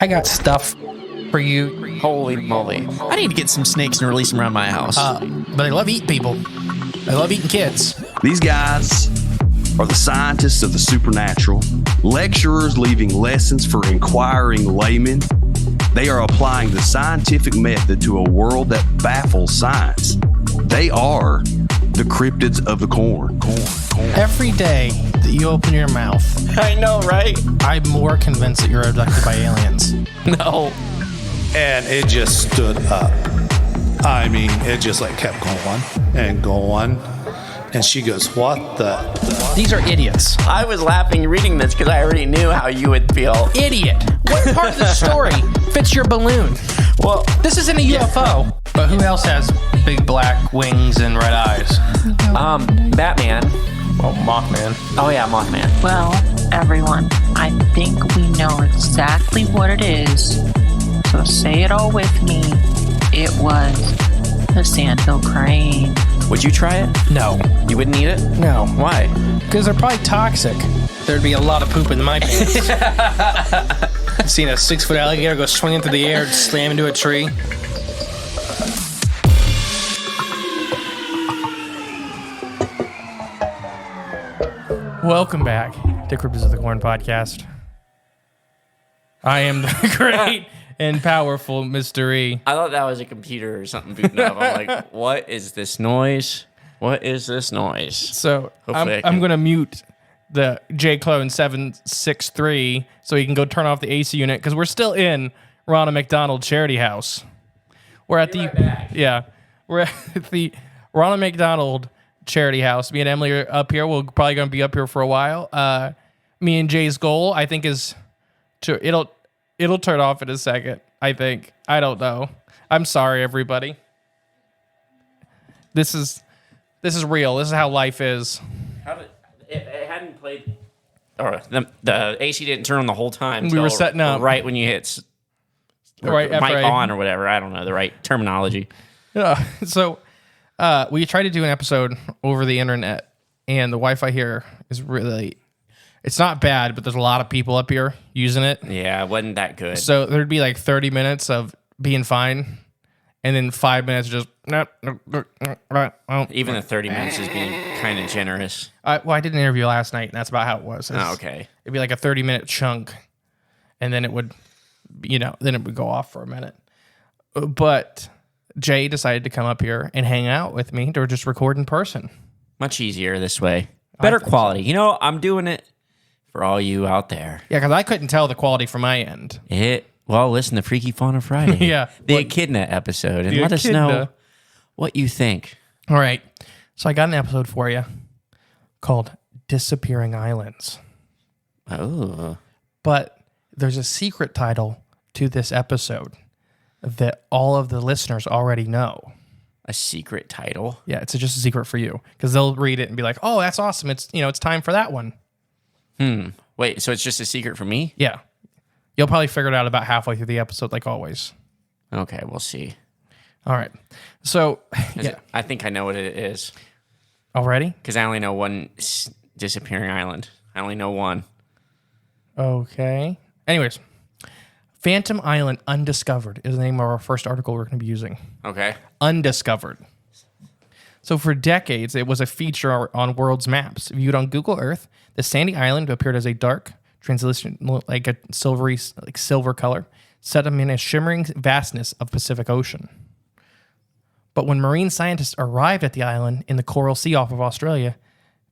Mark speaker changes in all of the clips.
Speaker 1: I got stuff for you.
Speaker 2: Holy moly. I need to get some snakes and release them around my house.
Speaker 1: But they love eating people. They love eating kids.
Speaker 3: These guys are the scientists of the supernatural, lecturers leaving lessons for inquiring laymen. They are applying the scientific method to a world that baffles science. They are the cryptids of the corn.
Speaker 1: Every day that you open your mouth,
Speaker 2: I know, right?
Speaker 1: I'm more convinced that you're abducted by aliens.
Speaker 2: No.
Speaker 4: And it just stood up. I mean, it just like kept going and going. And she goes, what the?
Speaker 1: These are idiots.
Speaker 2: I was laughing reading this because I already knew how you would feel.
Speaker 1: Idiot. What part of the story fits your balloon?
Speaker 2: Well,
Speaker 1: This isn't a UFO. But who else has big black wings and red eyes?
Speaker 2: Batman.
Speaker 1: Well, Mothman.
Speaker 2: Oh yeah, Mothman.
Speaker 5: Well, everyone, I think we know exactly what it is. So say it all with me. It was the sandhill crane.
Speaker 2: Would you try it?
Speaker 1: No.
Speaker 2: You wouldn't eat it?
Speaker 1: No.
Speaker 2: Why?
Speaker 1: Because they're probably toxic. There'd be a lot of poop in my pants. I've seen a 6-foot alligator go swinging through the air and slam into a tree. Welcome back to Cryptids of the Corn podcast. I am the great and powerful Mr. E.
Speaker 2: I thought that was a computer or something booting up. I'm like, what is this noise? What is this noise?
Speaker 1: So
Speaker 2: Hopefully
Speaker 1: I'm going to mute the J-Clone 763 so he can go turn off the AC unit because we're still in Ronald McDonald Charity House. We're at we're at the Ronald McDonald Charity House. Me and Emily are up here. We're probably going to be up here for a while. Me and Jay's goal, I think, is to it'll turn off in a second. I think. I don't know. I'm sorry, everybody. This is real. This is how life is.
Speaker 2: How did it hadn't played? Or the AC didn't turn on the whole time.
Speaker 1: We were setting up
Speaker 2: right when you hit
Speaker 1: right
Speaker 2: mic
Speaker 1: after
Speaker 2: on or whatever. I don't know the right terminology.
Speaker 1: Yeah. So we tried to do an episode over the internet, and the Wi-Fi here is really. It's not bad, but there's a lot of people up here using it.
Speaker 2: Yeah, it wasn't that good.
Speaker 1: So there'd be like 30 minutes of being fine, and then 5 minutes just.
Speaker 2: Even the 30 minutes is being kind of generous.
Speaker 1: I did an interview last night, and that's about how it was.
Speaker 2: Oh, okay.
Speaker 1: It'd be like a 30-minute chunk, and then it would, then it would go off for a minute. But Jay decided to come up here and hang out with me to just record in person.
Speaker 2: Much easier this way. Better quality.
Speaker 1: So.
Speaker 2: I'm doing it for all you out there.
Speaker 1: Yeah, because I couldn't tell the quality from my end.
Speaker 2: Listen to Freaky Fauna Friday.
Speaker 1: Yeah.
Speaker 2: The Echidna episode. And let us know what you think.
Speaker 1: All right. So I got an episode for you called Disappearing Islands.
Speaker 2: Oh.
Speaker 1: But there's a secret title to this episode that all of the listeners already know.
Speaker 2: A secret title?
Speaker 1: Yeah, it's just a secret for you. Because they'll read it and be like, oh, that's awesome. It's time for that one.
Speaker 2: Wait, so it's just a secret for me?
Speaker 1: Yeah. You'll probably figure it out about halfway through the episode, like always.
Speaker 2: Okay, we'll see.
Speaker 1: All right. So, yeah.
Speaker 2: I think I know what it is.
Speaker 1: Already?
Speaker 2: Because I only know one disappearing island. I only know one.
Speaker 1: Okay. Anyways, Phantom Island Undiscovered is the name of our first article we're going to be using.
Speaker 2: Okay.
Speaker 1: Undiscovered. So for decades, it was a feature on world's maps. Viewed on Google Earth, the sandy island appeared as a dark, translucent, like a silver color, set them in a shimmering vastness of Pacific Ocean. But when marine scientists arrived at the island in the Coral Sea off of Australia,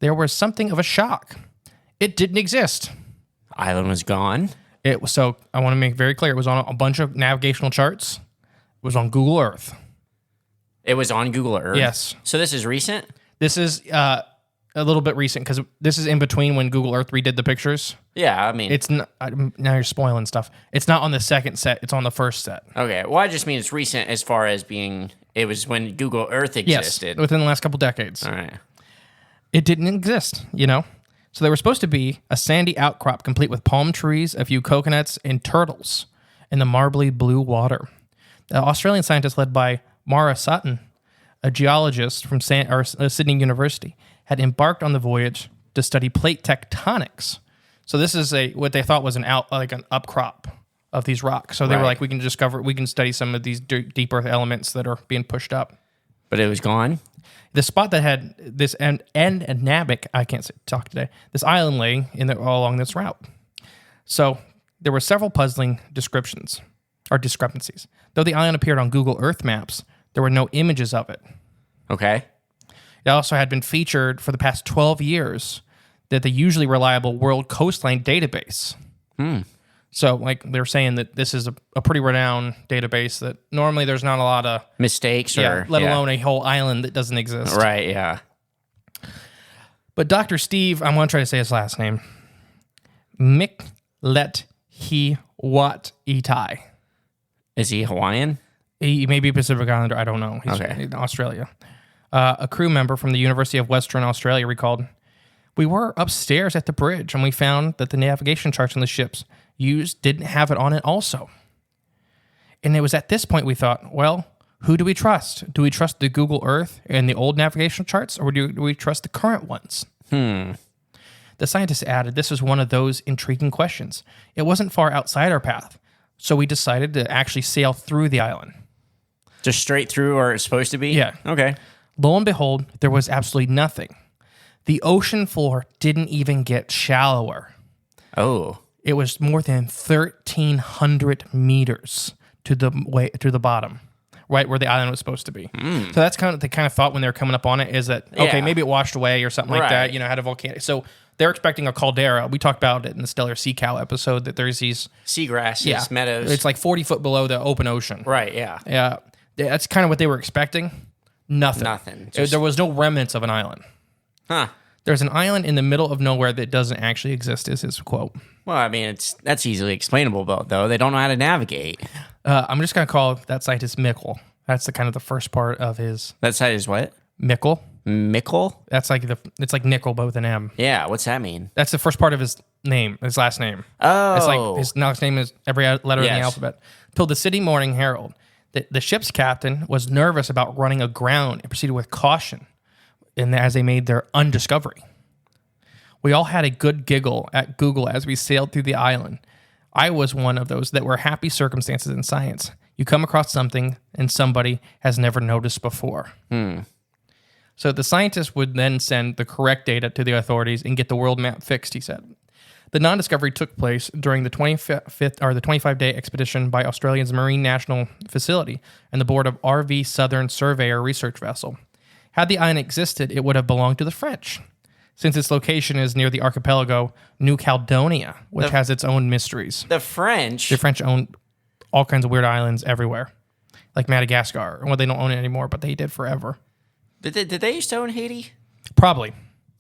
Speaker 1: there was something of a shock. It didn't exist.
Speaker 2: Island was gone?
Speaker 1: So I want to make very clear, it was on a bunch of navigational charts. It was on Google Earth.
Speaker 2: It was on Google Earth?
Speaker 1: Yes.
Speaker 2: So this is recent?
Speaker 1: This is a little bit recent because this is in between when Google Earth redid the pictures.
Speaker 2: Yeah, I mean...
Speaker 1: It's not, now you're spoiling stuff. It's not on the second set. It's on the first set.
Speaker 2: Okay. Well, I just mean it's recent as far as being... It was when Google Earth existed.
Speaker 1: Yes, within the last couple decades.
Speaker 2: All right.
Speaker 1: It didn't exist, So there was supposed to be a sandy outcrop complete with palm trees, a few coconuts, and turtles in the marbly blue water. The Australian scientists led by Mara Sutton, a geologist from Sydney University, had embarked on the voyage to study plate tectonics. So this is what they thought was an upcrop of these rocks. So they were
Speaker 2: Right.
Speaker 1: like, we can study some of these deep earth elements that are being pushed up.
Speaker 2: But it was gone.
Speaker 1: The spot that had this endemic, I can't talk today, this island lay all along this route. So there were several puzzling discrepancies. Though the island appeared on Google Earth maps, there were no images of it.
Speaker 2: Okay.
Speaker 1: It also had been featured for the past 12 years that the usually reliable World Coastline database. So, like, they're saying that this is a pretty renowned database that normally there's not a lot of
Speaker 2: Mistakes or
Speaker 1: let alone a whole island that doesn't exist.
Speaker 2: Right, yeah.
Speaker 1: But Dr. Steve, I'm going to try to say his last name, Miklet Wat Itai.
Speaker 2: Is he Hawaiian?
Speaker 1: He may be Pacific Islander. I don't know. He's in Australia. A crew member from the University of Western Australia recalled, "We were upstairs at the bridge and we found that the navigation charts on the ships used didn't have it on it also. And it was at this point we thought, well, who do we trust? Do we trust the Google Earth and the old navigational charts, or do we trust the current ones?" The scientists added, this was one of those intriguing questions. It wasn't far outside our path, so we decided to actually sail through the island.
Speaker 2: Just straight through where it's supposed to be?
Speaker 1: Yeah.
Speaker 2: Okay.
Speaker 1: Lo and behold, there was absolutely nothing. The ocean floor didn't even get shallower.
Speaker 2: Oh.
Speaker 1: It was more than 1,300 meters to the bottom, right where the island was supposed to be. So that's kind of the kind of thought when they were coming up on it is that, okay,
Speaker 2: Yeah.
Speaker 1: maybe it washed away or something like
Speaker 2: Right.
Speaker 1: that, had a volcano. So they're expecting a caldera. We talked about it in the Stellar Sea Cow episode that there's these
Speaker 2: Seagrasses, meadows.
Speaker 1: It's like 40 foot below the open ocean.
Speaker 2: Right, yeah.
Speaker 1: Yeah. That's kind of what they were expecting. Nothing. There was no remnants of an island.
Speaker 2: Huh.
Speaker 1: There's an island in the middle of nowhere that doesn't actually exist, is his quote.
Speaker 2: Well, I mean, that's easily explainable, though. They don't know how to navigate.
Speaker 1: I'm just going to call that scientist Mickle. That's the kind of the first part of his...
Speaker 2: That side is what?
Speaker 1: Mickle.
Speaker 2: Mickle?
Speaker 1: That's like it's like nickel, but with an M.
Speaker 2: Yeah, what's that mean?
Speaker 1: That's the first part of his name, his last name.
Speaker 2: Oh.
Speaker 1: It's like his last name is every letter in the
Speaker 2: Yes.
Speaker 1: alphabet. Told the City Morning Herald that the ship's captain was nervous about running aground and proceeded with caution as they made their undiscovery. We all had a good giggle at Google as we sailed through the island. I was one of those that were happy circumstances in science. You come across something and somebody has never noticed before. So the scientists would then send the correct data to the authorities and get the world map fixed, he said. The non-discovery took place during the 25-day expedition by Australia's Marine National Facility and the board of RV Southern Surveyor research vessel. Had the island existed, it would have belonged to the French, since its location is near the archipelago New Caledonia, which has its own mysteries.
Speaker 2: The French?
Speaker 1: The French own all kinds of weird islands everywhere, like Madagascar. Well, they don't own it anymore, but they did forever.
Speaker 2: Did they used to own Haiti?
Speaker 1: Probably.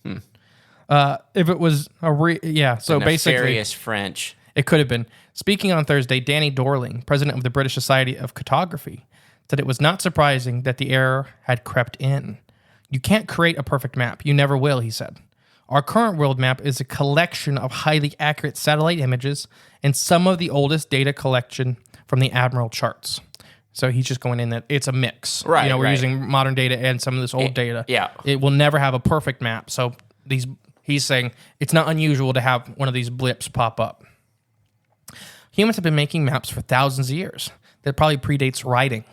Speaker 1: If it was so basically,
Speaker 2: Nefarious French.
Speaker 1: it could have been. Speaking on Thursday, Danny Dorling, president of the British Society of Cartography, said it was not surprising that the error had crept in. You can't create a perfect map. You never will, he said. Our current world map is a collection of highly accurate satellite images and some of the oldest data collection from the Admiral charts. So he's just going in that it's a mix.
Speaker 2: Right,
Speaker 1: we're
Speaker 2: right.
Speaker 1: using modern data and some of this old data.
Speaker 2: Yeah.
Speaker 1: It will never have a perfect map. So he's saying it's not unusual to have one of these blips pop up. Humans have been making maps for thousands of years. That probably predates writing.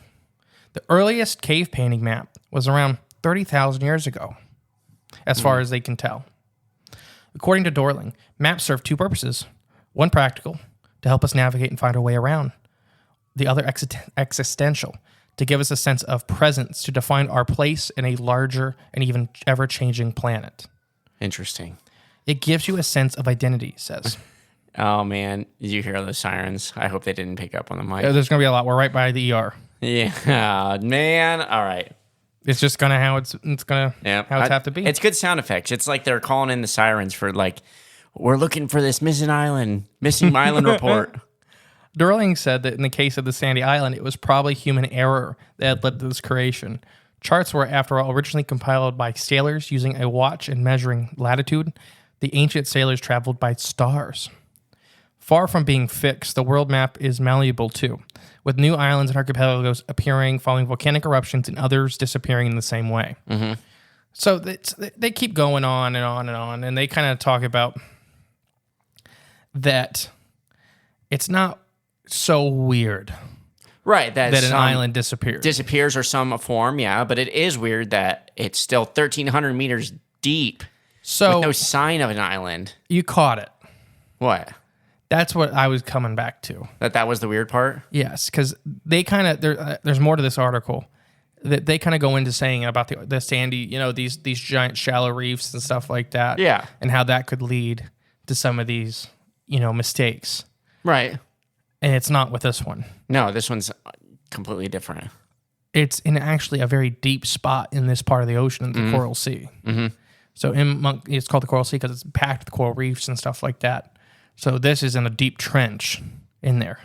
Speaker 1: The earliest cave painting map was around 30,000 years ago, as far as they can tell. According to Dorling, maps serve two purposes. One practical, to help us navigate and find our way around. The other existential, to give us a sense of presence, to define our place in a larger and even ever-changing planet.
Speaker 2: Interesting.
Speaker 1: It gives you a sense of identity, he says.
Speaker 2: Oh, man. Did you hear those sirens? I hope they didn't pick up on the mic.
Speaker 1: There's going to be a lot. We're right by the ER.
Speaker 2: Yeah, man. All right.
Speaker 1: It's just going to how it's going to how it's have to be.
Speaker 2: It's good sound effects. It's like they're calling in the sirens for like, we're looking for this missing island report.
Speaker 1: Dorling said that in the case of the Sandy Island, it was probably human error that had led to this creation. Charts were, after all, originally compiled by sailors using a watch and measuring latitude. The ancient sailors traveled by stars. Far from being fixed, the world map is malleable too, with new islands and archipelagos appearing following volcanic eruptions and others disappearing in the same way. Mm-hmm. So they keep going on and on and on, and they kind of talk about that it's not so weird
Speaker 2: Right.
Speaker 1: that an island disappeared.
Speaker 2: Disappears or some form, yeah. But it is weird that it's still 1,300 meters deep
Speaker 1: So
Speaker 2: with no sign of an island.
Speaker 1: you caught it.
Speaker 2: What?
Speaker 1: That's what I was coming back to.
Speaker 2: That was the weird part?
Speaker 1: Yes, because they kind of there's more to this article that they kind of go into saying about the sandy, these giant shallow reefs and stuff like that.
Speaker 2: Yeah.
Speaker 1: And how that could lead to some of these, mistakes.
Speaker 2: Right.
Speaker 1: And it's not with this one.
Speaker 2: No, this one's completely different.
Speaker 1: It's in actually a very deep spot in this part of the ocean, the Coral Sea. Mm-hmm. So it's called the Coral Sea because it's packed with coral reefs and stuff like that. So this is in a deep trench in there.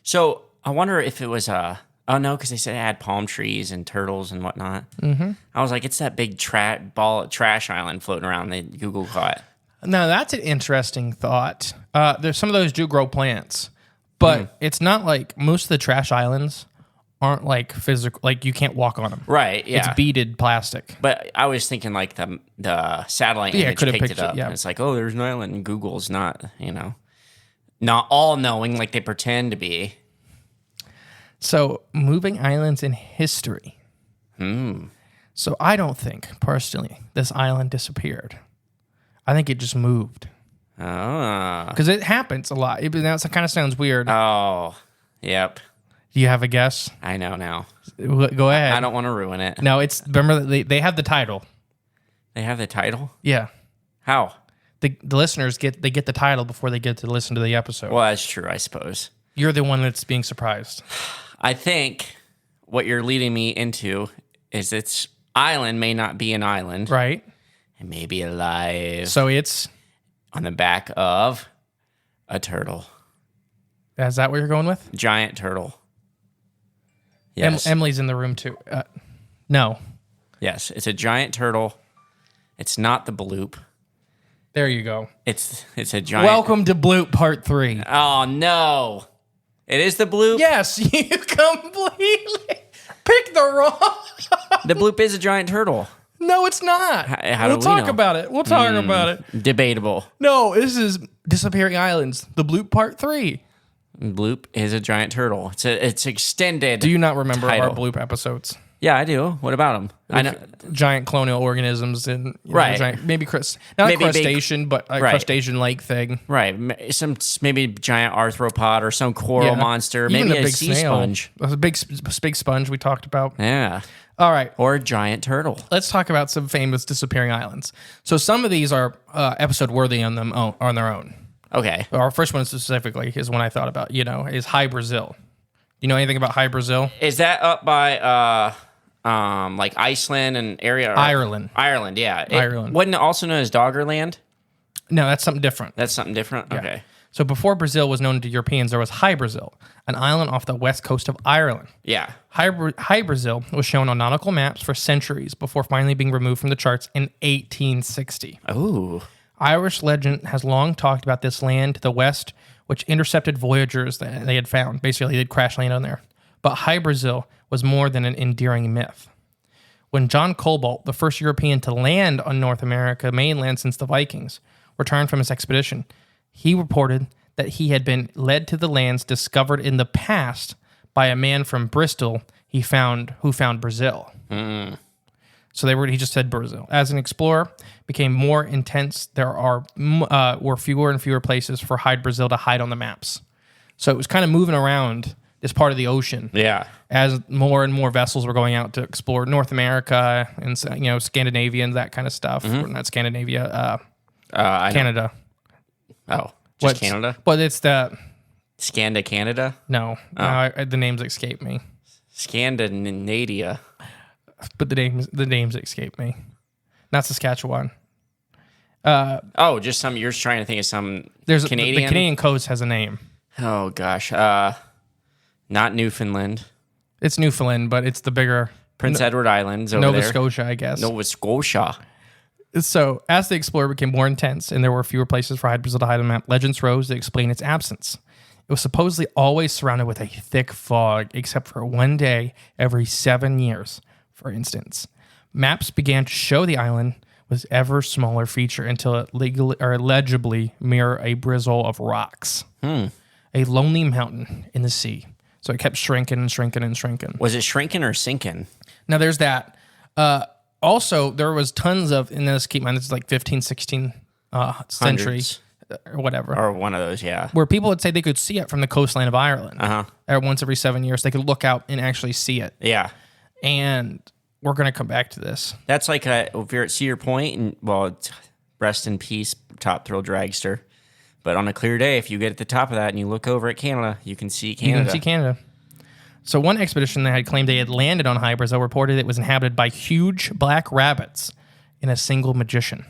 Speaker 2: So I wonder if it was oh no, because they said it had palm trees and turtles and whatnot. Mm-hmm. I was like, it's that big trash island floating around that Google caught.
Speaker 1: Now that's an interesting thought. There's some of those do grow plants, but it's not like most of the trash islands aren't like physical, like you can't walk on them.
Speaker 2: Right, yeah.
Speaker 1: It's beaded plastic.
Speaker 2: But I was thinking like the satellite image picked it up. And it's like, oh, there's an island, and Google's not, not all knowing like they pretend to be.
Speaker 1: So moving islands in history. So I don't think, personally, this island disappeared. I think it just moved.
Speaker 2: Oh.
Speaker 1: Because it happens a lot. Now it kind of sounds weird.
Speaker 2: Oh, yep.
Speaker 1: Do you have a guess?
Speaker 2: I know now.
Speaker 1: Go ahead.
Speaker 2: I don't want to ruin it.
Speaker 1: No, remember they have the title.
Speaker 2: They have the title?
Speaker 1: Yeah.
Speaker 2: How?
Speaker 1: The listeners get the title before they get to listen to the episode.
Speaker 2: Well, that's true, I suppose.
Speaker 1: You're the one that's being surprised.
Speaker 2: I think what you're leading me into is its island may not be an island.
Speaker 1: Right.
Speaker 2: It may be alive.
Speaker 1: So it's
Speaker 2: on the back of a turtle.
Speaker 1: Is that what you're going with?
Speaker 2: Giant turtle. Yes.
Speaker 1: Emily's in the room too. No.
Speaker 2: Yes, it's a giant turtle. It's not the bloop.
Speaker 1: There you go.
Speaker 2: It's a giant.
Speaker 1: Welcome to Bloop Part 3.
Speaker 2: Oh no. It is the bloop?
Speaker 1: Yes, you completely picked the wrong.
Speaker 2: The bloop is a giant turtle.
Speaker 1: No, it's not.
Speaker 2: How
Speaker 1: we'll
Speaker 2: do we
Speaker 1: talk
Speaker 2: know?
Speaker 1: about it. We'll talk about it.
Speaker 2: Debatable.
Speaker 1: No, this is Disappearing Islands, the Bloop Part 3.
Speaker 2: Bloop is a giant turtle. It's extended.
Speaker 1: Do you not remember
Speaker 2: title.
Speaker 1: our Bloop episodes?
Speaker 2: Yeah, I do. What about them? I know.
Speaker 1: Giant colonial organisms and
Speaker 2: right.
Speaker 1: Giant, maybe not a crustacean, but a crustacean-like thing.
Speaker 2: Right. Some maybe giant arthropod or some coral monster.
Speaker 1: Even
Speaker 2: maybe
Speaker 1: a
Speaker 2: a
Speaker 1: big
Speaker 2: sea
Speaker 1: snail.
Speaker 2: sponge.
Speaker 1: A big sponge we talked about.
Speaker 2: Yeah.
Speaker 1: All right.
Speaker 2: Or a giant turtle.
Speaker 1: Let's talk about some famous disappearing islands. So some of these are episode worthy on their own.
Speaker 2: Okay.
Speaker 1: Our first one specifically is one I thought about. Is High Brazil. You know anything about High Brazil?
Speaker 2: Is that up by like Iceland and area?
Speaker 1: Ireland.
Speaker 2: Ireland, yeah.
Speaker 1: Ireland.
Speaker 2: Wasn't it also known as Doggerland?
Speaker 1: No, that's something different.
Speaker 2: That's something different?
Speaker 1: Yeah.
Speaker 2: Okay.
Speaker 1: So before Brazil was known to Europeans, there was High Brazil, an island off the west coast of Ireland.
Speaker 2: Yeah.
Speaker 1: High Brazil was shown on nautical maps for centuries before finally being removed from the charts in 1860.
Speaker 2: Ooh.
Speaker 1: Irish legend has long talked about this land to the west, which intercepted voyagers that they had found. Basically, they'd crash land on there. But High Brazil was more than an endearing myth. When John Cobalt, the first European to land on North America mainland since the Vikings, returned from his expedition, he reported that he had been led to the lands discovered in the past by a man from Bristol who found Brazil. So he just said Brazil. As an explorer became more intense, there were fewer and fewer places for High Brazil to hide on the maps. So it was kind of moving around this part of the ocean.
Speaker 2: Yeah.
Speaker 1: As more and more vessels were going out to explore North America and Scandinavia and that kind of stuff. Or not Scandinavia, Canada.
Speaker 2: Oh, just Canada?
Speaker 1: But it's the
Speaker 2: Canada?
Speaker 1: No, the names escape me.
Speaker 2: Scandinavia.
Speaker 1: But the names escape me. Not Saskatchewan.
Speaker 2: Just some. You're trying to think of some.
Speaker 1: There's
Speaker 2: Canadian.
Speaker 1: The Canadian coast has a name.
Speaker 2: Oh gosh, not Newfoundland.
Speaker 1: It's Newfoundland, but it's the bigger
Speaker 2: Prince Edward Islands over
Speaker 1: Nova
Speaker 2: there.
Speaker 1: Scotia, I guess.
Speaker 2: Nova Scotia.
Speaker 1: So, as the explorer became more intense and there were fewer places for High Brazil to hide on the map, legends rose to explain its absence. It was supposedly always surrounded with a thick fog, except for one day every 7 years, for instance. Maps began to show the island was ever smaller feature until it legibly mirrored a bristle of rocks. a lonely mountain in the sea. So it kept shrinking and shrinking and shrinking.
Speaker 2: Was it shrinking or sinking?
Speaker 1: Now there's that. Also, there was tons of, and let's keep in mind, this is like 15, 16 century
Speaker 2: Hundreds.
Speaker 1: or whatever.
Speaker 2: Or one of those, yeah.
Speaker 1: Where people would say they could see it from the coastline of Ireland. Once every 7 years, they could look out and actually see it.
Speaker 2: Yeah.
Speaker 1: And we're going to come back to this.
Speaker 2: That's like if you're at Cedar Point, and rest in peace, Top Thrill Dragster. But on a clear day, if you get at the top of that and you look over at Canada, you can see Canada.
Speaker 1: You can see Canada. So one expedition that had claimed they had landed on High Brazil reported it was inhabited by huge black rabbits and a single magician.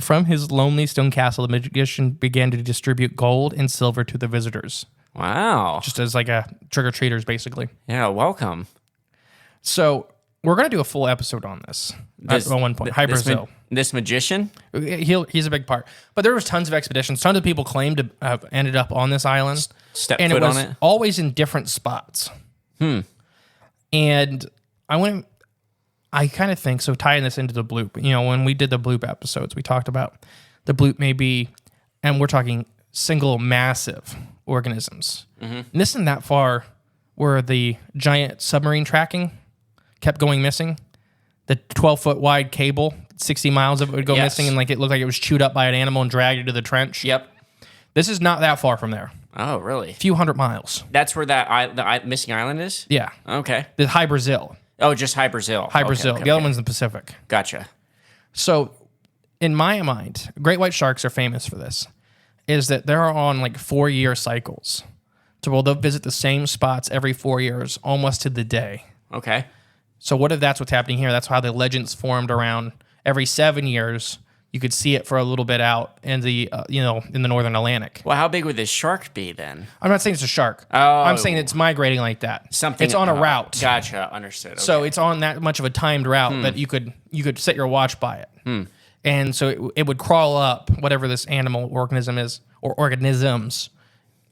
Speaker 1: From his lonely stone castle, the magician began to distribute gold and silver to the visitors.
Speaker 2: Wow.
Speaker 1: Just as like a trick-or-treaters, basically.
Speaker 2: Yeah, welcome.
Speaker 1: So we're going to do a full episode on this at one point. High Brazil.
Speaker 2: This magician?
Speaker 1: He's a big part. But there was tons of expeditions. Tons of people claimed to have ended up on this island.
Speaker 2: Step
Speaker 1: and
Speaker 2: foot
Speaker 1: it was
Speaker 2: on it?
Speaker 1: always in different spots. And I kind of think, so tying this into the Bloop, when we did the Bloop episodes, we talked about the Bloop may be, and we're talking single massive organisms. And this isn't that far where the giant submarine tracking kept going missing. The 12-foot wide cable, 60 miles of it would go missing, and like it looked like it was chewed up by an animal and dragged into the trench.
Speaker 2: Yep.
Speaker 1: This is not that far from there.
Speaker 2: Oh, really?
Speaker 1: A few hundred miles.
Speaker 2: That's where the missing island is?
Speaker 1: Yeah.
Speaker 2: Okay.
Speaker 1: The High Brazil.
Speaker 2: Oh, just High Brazil.
Speaker 1: High Brazil. The other one's in the Pacific.
Speaker 2: Gotcha.
Speaker 1: So, in my mind, great white sharks are famous for this, is that they're on like 4-year cycles. So they'll visit the same spots every 4 years, almost to the day.
Speaker 2: Okay.
Speaker 1: So what if that's what's happening here? That's how the legends formed around every 7 years. You could see it for a little bit out in the in the northern Atlantic.
Speaker 2: Well, how big would this shark be then?
Speaker 1: I'm not saying it's a shark.
Speaker 2: Oh.
Speaker 1: I'm saying it's migrating like that. It's on a route.
Speaker 2: Gotcha. Understood. Okay.
Speaker 1: So it's on that much of a timed route that you could set your watch by it. And so it would crawl up, whatever this animal organism is, or organisms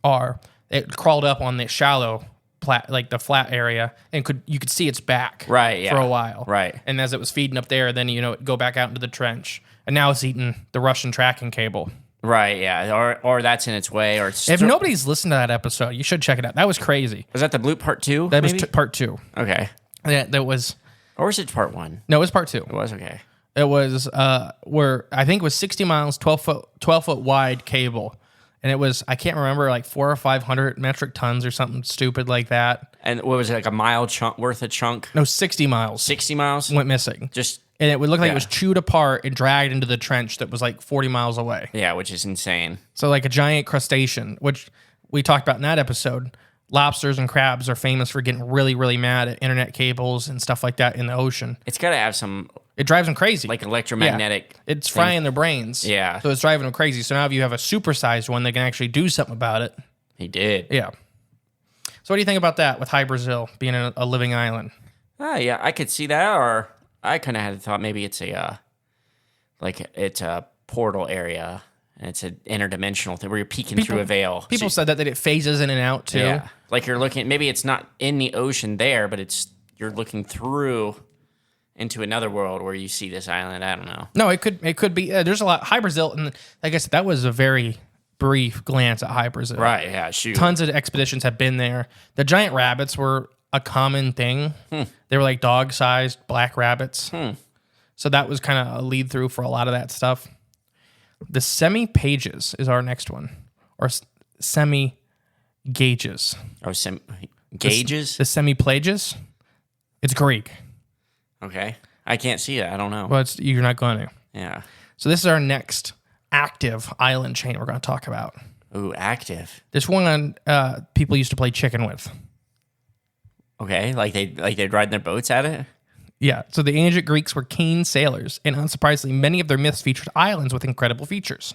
Speaker 1: are. It crawled up on the shallow, the flat area, and you could see its back for a while.
Speaker 2: Right.
Speaker 1: And as it was feeding up there, then it'd go back out into the trench. And now it's eating the Russian tracking cable.
Speaker 2: Right, yeah. Or that's in its way. Or
Speaker 1: if nobody's listened to that episode, you should check it out. That was crazy.
Speaker 2: Was that the Bloop part 2?
Speaker 1: That was part 2.
Speaker 2: Okay.
Speaker 1: That was...
Speaker 2: Or was it part 1?
Speaker 1: No, it was part 2.
Speaker 2: It was, okay.
Speaker 1: It was where I think it was 60 miles, 12 foot wide cable. And it was, I can't remember, like 400 or 500 metric tons or something stupid like that.
Speaker 2: And what was it, like a mile worth of chunk?
Speaker 1: No, 60 miles.
Speaker 2: 60 miles?
Speaker 1: Went missing. And it would look like it was chewed apart and dragged into the trench that was like 40 miles away.
Speaker 2: Yeah, which is insane.
Speaker 1: So like a giant crustacean, which we talked about in that episode. Lobsters and crabs are famous for getting really, really mad at internet cables and stuff like that in the ocean.
Speaker 2: It's got to have some...
Speaker 1: It drives them crazy.
Speaker 2: Like electromagnetic...
Speaker 1: Yeah. It's frying their brains.
Speaker 2: Yeah.
Speaker 1: So it's driving them crazy. So now if you have a supersized one, they can actually do something about it.
Speaker 2: He did.
Speaker 1: Yeah. So what do you think about that with High Brazil being a living island?
Speaker 2: Oh, yeah, I could see that, or I kind of had thought maybe it's it's a portal area. And it's an interdimensional thing where you're peeking through a veil.
Speaker 1: People said that it phases in and out too.
Speaker 2: Yeah. Like you're looking, maybe it's not in the ocean there, but you're looking through into another world where you see this island. I don't know.
Speaker 1: No, it could be. There's a lot. High Brazil, and I guess that was a very brief glance at High Brazil.
Speaker 2: Right, yeah, shoot.
Speaker 1: Tons of expeditions have been there. The giant rabbits were a common thing. They were like dog-sized black rabbits. So that was kind of a lead through for a lot of that stuff. The semi-pages is our next one, or semi-gauges.
Speaker 2: Oh, gauges?
Speaker 1: The semi-plages. It's Greek.
Speaker 2: Okay. I can't see it. I don't know.
Speaker 1: Well, you're not going to.
Speaker 2: Yeah.
Speaker 1: So this is our next active island chain we're going to talk about.
Speaker 2: Ooh, active.
Speaker 1: This one people used to play chicken with.
Speaker 2: Okay, they'd ride their boats at it?
Speaker 1: Yeah, so the ancient Greeks were keen sailors, and unsurprisingly, many of their myths featured islands with incredible features.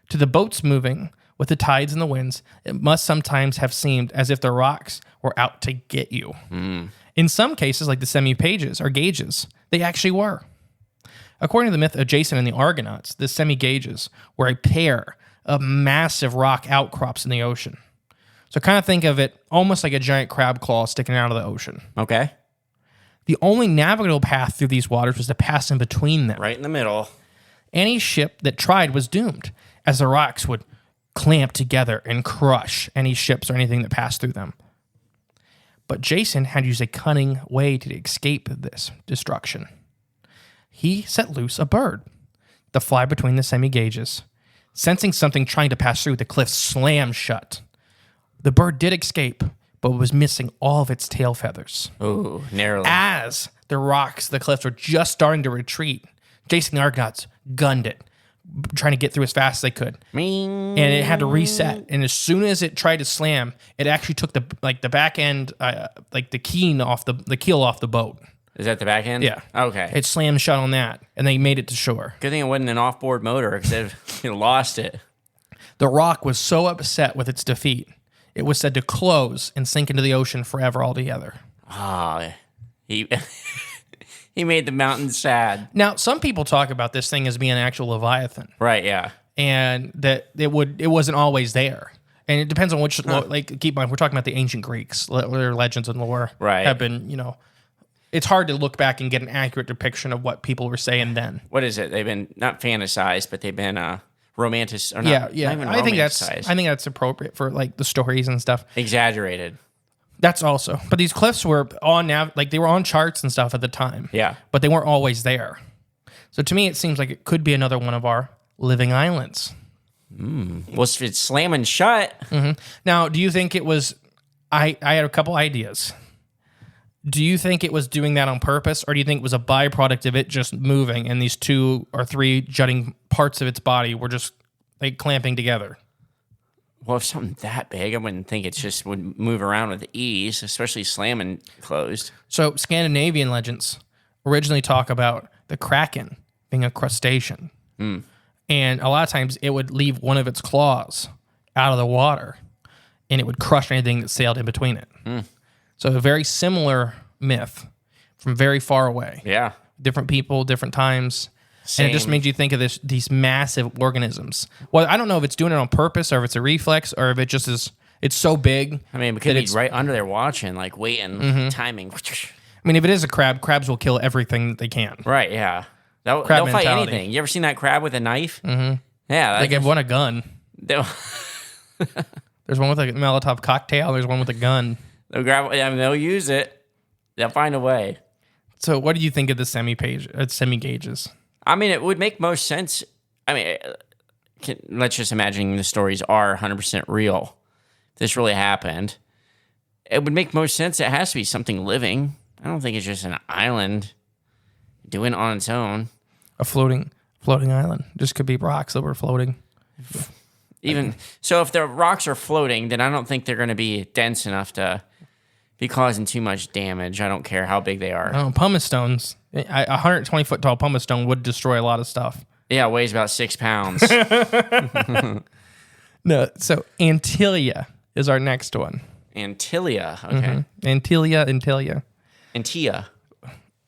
Speaker 1: To the boats moving with the tides and the winds, it must sometimes have seemed as if the rocks were out to get you. In some cases, like the semi-pages or gauges, they actually were. According to the myth of Jason and the Argonauts, the semi-gauges were a pair of massive rock outcrops in the ocean. So kind of think of it almost like a giant crab claw sticking out of the ocean.
Speaker 2: Okay.
Speaker 1: The only navigable path through these waters was to pass in between them.
Speaker 2: Right in the middle.
Speaker 1: Any ship that tried was doomed, as the rocks would clamp together and crush any ships or anything that passed through them. But Jason had used a cunning way to escape this destruction. He set loose a bird to fly between the semi-gauges. Sensing something trying to pass through, the cliff slammed shut. The bird did escape, but was missing all of its tail feathers.
Speaker 2: Oh, narrowly.
Speaker 1: As the rocks, the cliffs were just starting to retreat, Jason and the Argonauts gunned it, trying to get through as fast as they could. And it had to reset. And as soon as it tried to slam, it actually took the back end, the keel off the boat.
Speaker 2: Is that the back end?
Speaker 1: Yeah.
Speaker 2: Okay.
Speaker 1: It slammed shut on that, and they made it to shore.
Speaker 2: Good thing it wasn't an off-board motor because they'd lost it.
Speaker 1: The Rock was so upset with its defeat, it was said to close and sink into the ocean forever altogether.
Speaker 2: Oh, he made the mountain sad.
Speaker 1: Now, some people talk about this thing as being an actual Leviathan.
Speaker 2: Right, yeah.
Speaker 1: And that it wasn't always there. And it depends on which, keep in mind, we're talking about the ancient Greeks. Their legends and lore have been, it's hard to look back and get an accurate depiction of what people were saying then.
Speaker 2: What is it? They've been not fantasized, but they've been romantic. Or not,
Speaker 1: yeah.
Speaker 2: Not even
Speaker 1: I think that's appropriate for like the stories and stuff.
Speaker 2: Exaggerated.
Speaker 1: That's also. But these cliffs were they were on charts and stuff at the time.
Speaker 2: Yeah.
Speaker 1: But they weren't always there. So to me, it seems like it could be another one of our living islands.
Speaker 2: Well, if it's slamming shut.
Speaker 1: Mm-hmm. Now, do you think it was? I had a couple ideas. Do you think it was doing that on purpose, or do you think it was a byproduct of it just moving and these 2 or 3 jutting parts of its body were just like clamping together?
Speaker 2: Well, if something that big, I wouldn't think it just would move around with ease, especially slamming closed.
Speaker 1: So Scandinavian legends originally talk about the Kraken being a crustacean. And a lot of times it would leave one of its claws out of the water and it would crush anything that sailed in between it. So a very similar myth from very far away.
Speaker 2: Yeah.
Speaker 1: Different people, different times.
Speaker 2: Same.
Speaker 1: And it just made you think of these massive organisms. Well, I don't know if it's doing it on purpose or if it's a reflex or if it just is, it's so big.
Speaker 2: I mean, it could be right under there watching, like waiting, timing.
Speaker 1: I mean, if it is a crab, crabs will kill everything that they can.
Speaker 2: Right, yeah. They'll
Speaker 1: Crab
Speaker 2: fight
Speaker 1: mentality.
Speaker 2: anything. You ever seen that crab with a knife? Mm-hmm. Yeah.
Speaker 1: They give one a gun.
Speaker 2: They'll
Speaker 1: There's one with a Molotov cocktail. There's one with a gun.
Speaker 2: grab. I mean, they'll use it. They'll find a way.
Speaker 1: So, what do you think of the semi gauges?
Speaker 2: I mean, it would make most sense. I mean, let's just imagine the stories are 100% real. If this really happened, it would make most sense. It has to be something living. I don't think it's just an island doing it on its own.
Speaker 1: A floating island. Just could be rocks that were floating.
Speaker 2: So, if the rocks are floating, then I don't think they're going to be dense enough to be causing too much damage. I don't care how big they are.
Speaker 1: Pumice stones. A 120-foot tall pumice stone would destroy a lot of stuff.
Speaker 2: Yeah, it weighs about 6 pounds.
Speaker 1: No, so Antilia is our next one.
Speaker 2: Antilia, okay.
Speaker 1: Antilia.
Speaker 2: Antia.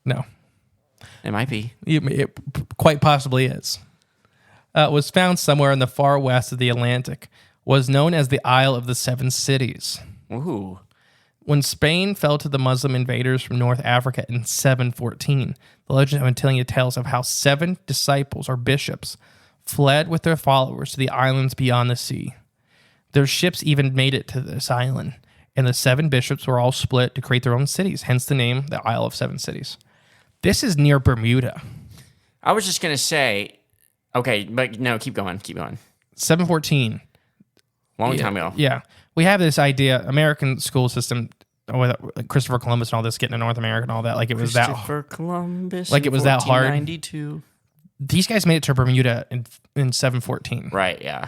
Speaker 1: No.
Speaker 2: It might be.
Speaker 1: It quite possibly is. Was found somewhere in the far west of the Atlantic. Was known as the Isle of the Seven Cities.
Speaker 2: Ooh.
Speaker 1: When Spain fell to the Muslim invaders from North Africa in 714, the legend of Antilia tells of how 7 disciples or bishops fled with their followers to the islands beyond the sea. Their ships even made it to this island, and the 7 bishops were all split to create their own cities, hence the name, the Isle of Seven Cities. This is near Bermuda.
Speaker 2: I was just going to say, okay, but no, keep going.
Speaker 1: 714.
Speaker 2: Long time ago.
Speaker 1: Yeah. We have this idea, American school system, with Christopher Columbus and all this, getting to North America and all that, like it was
Speaker 2: Christopher Columbus
Speaker 1: like it was that hard.
Speaker 2: 1492.
Speaker 1: These guys made it to Bermuda in 714.
Speaker 2: Right, yeah.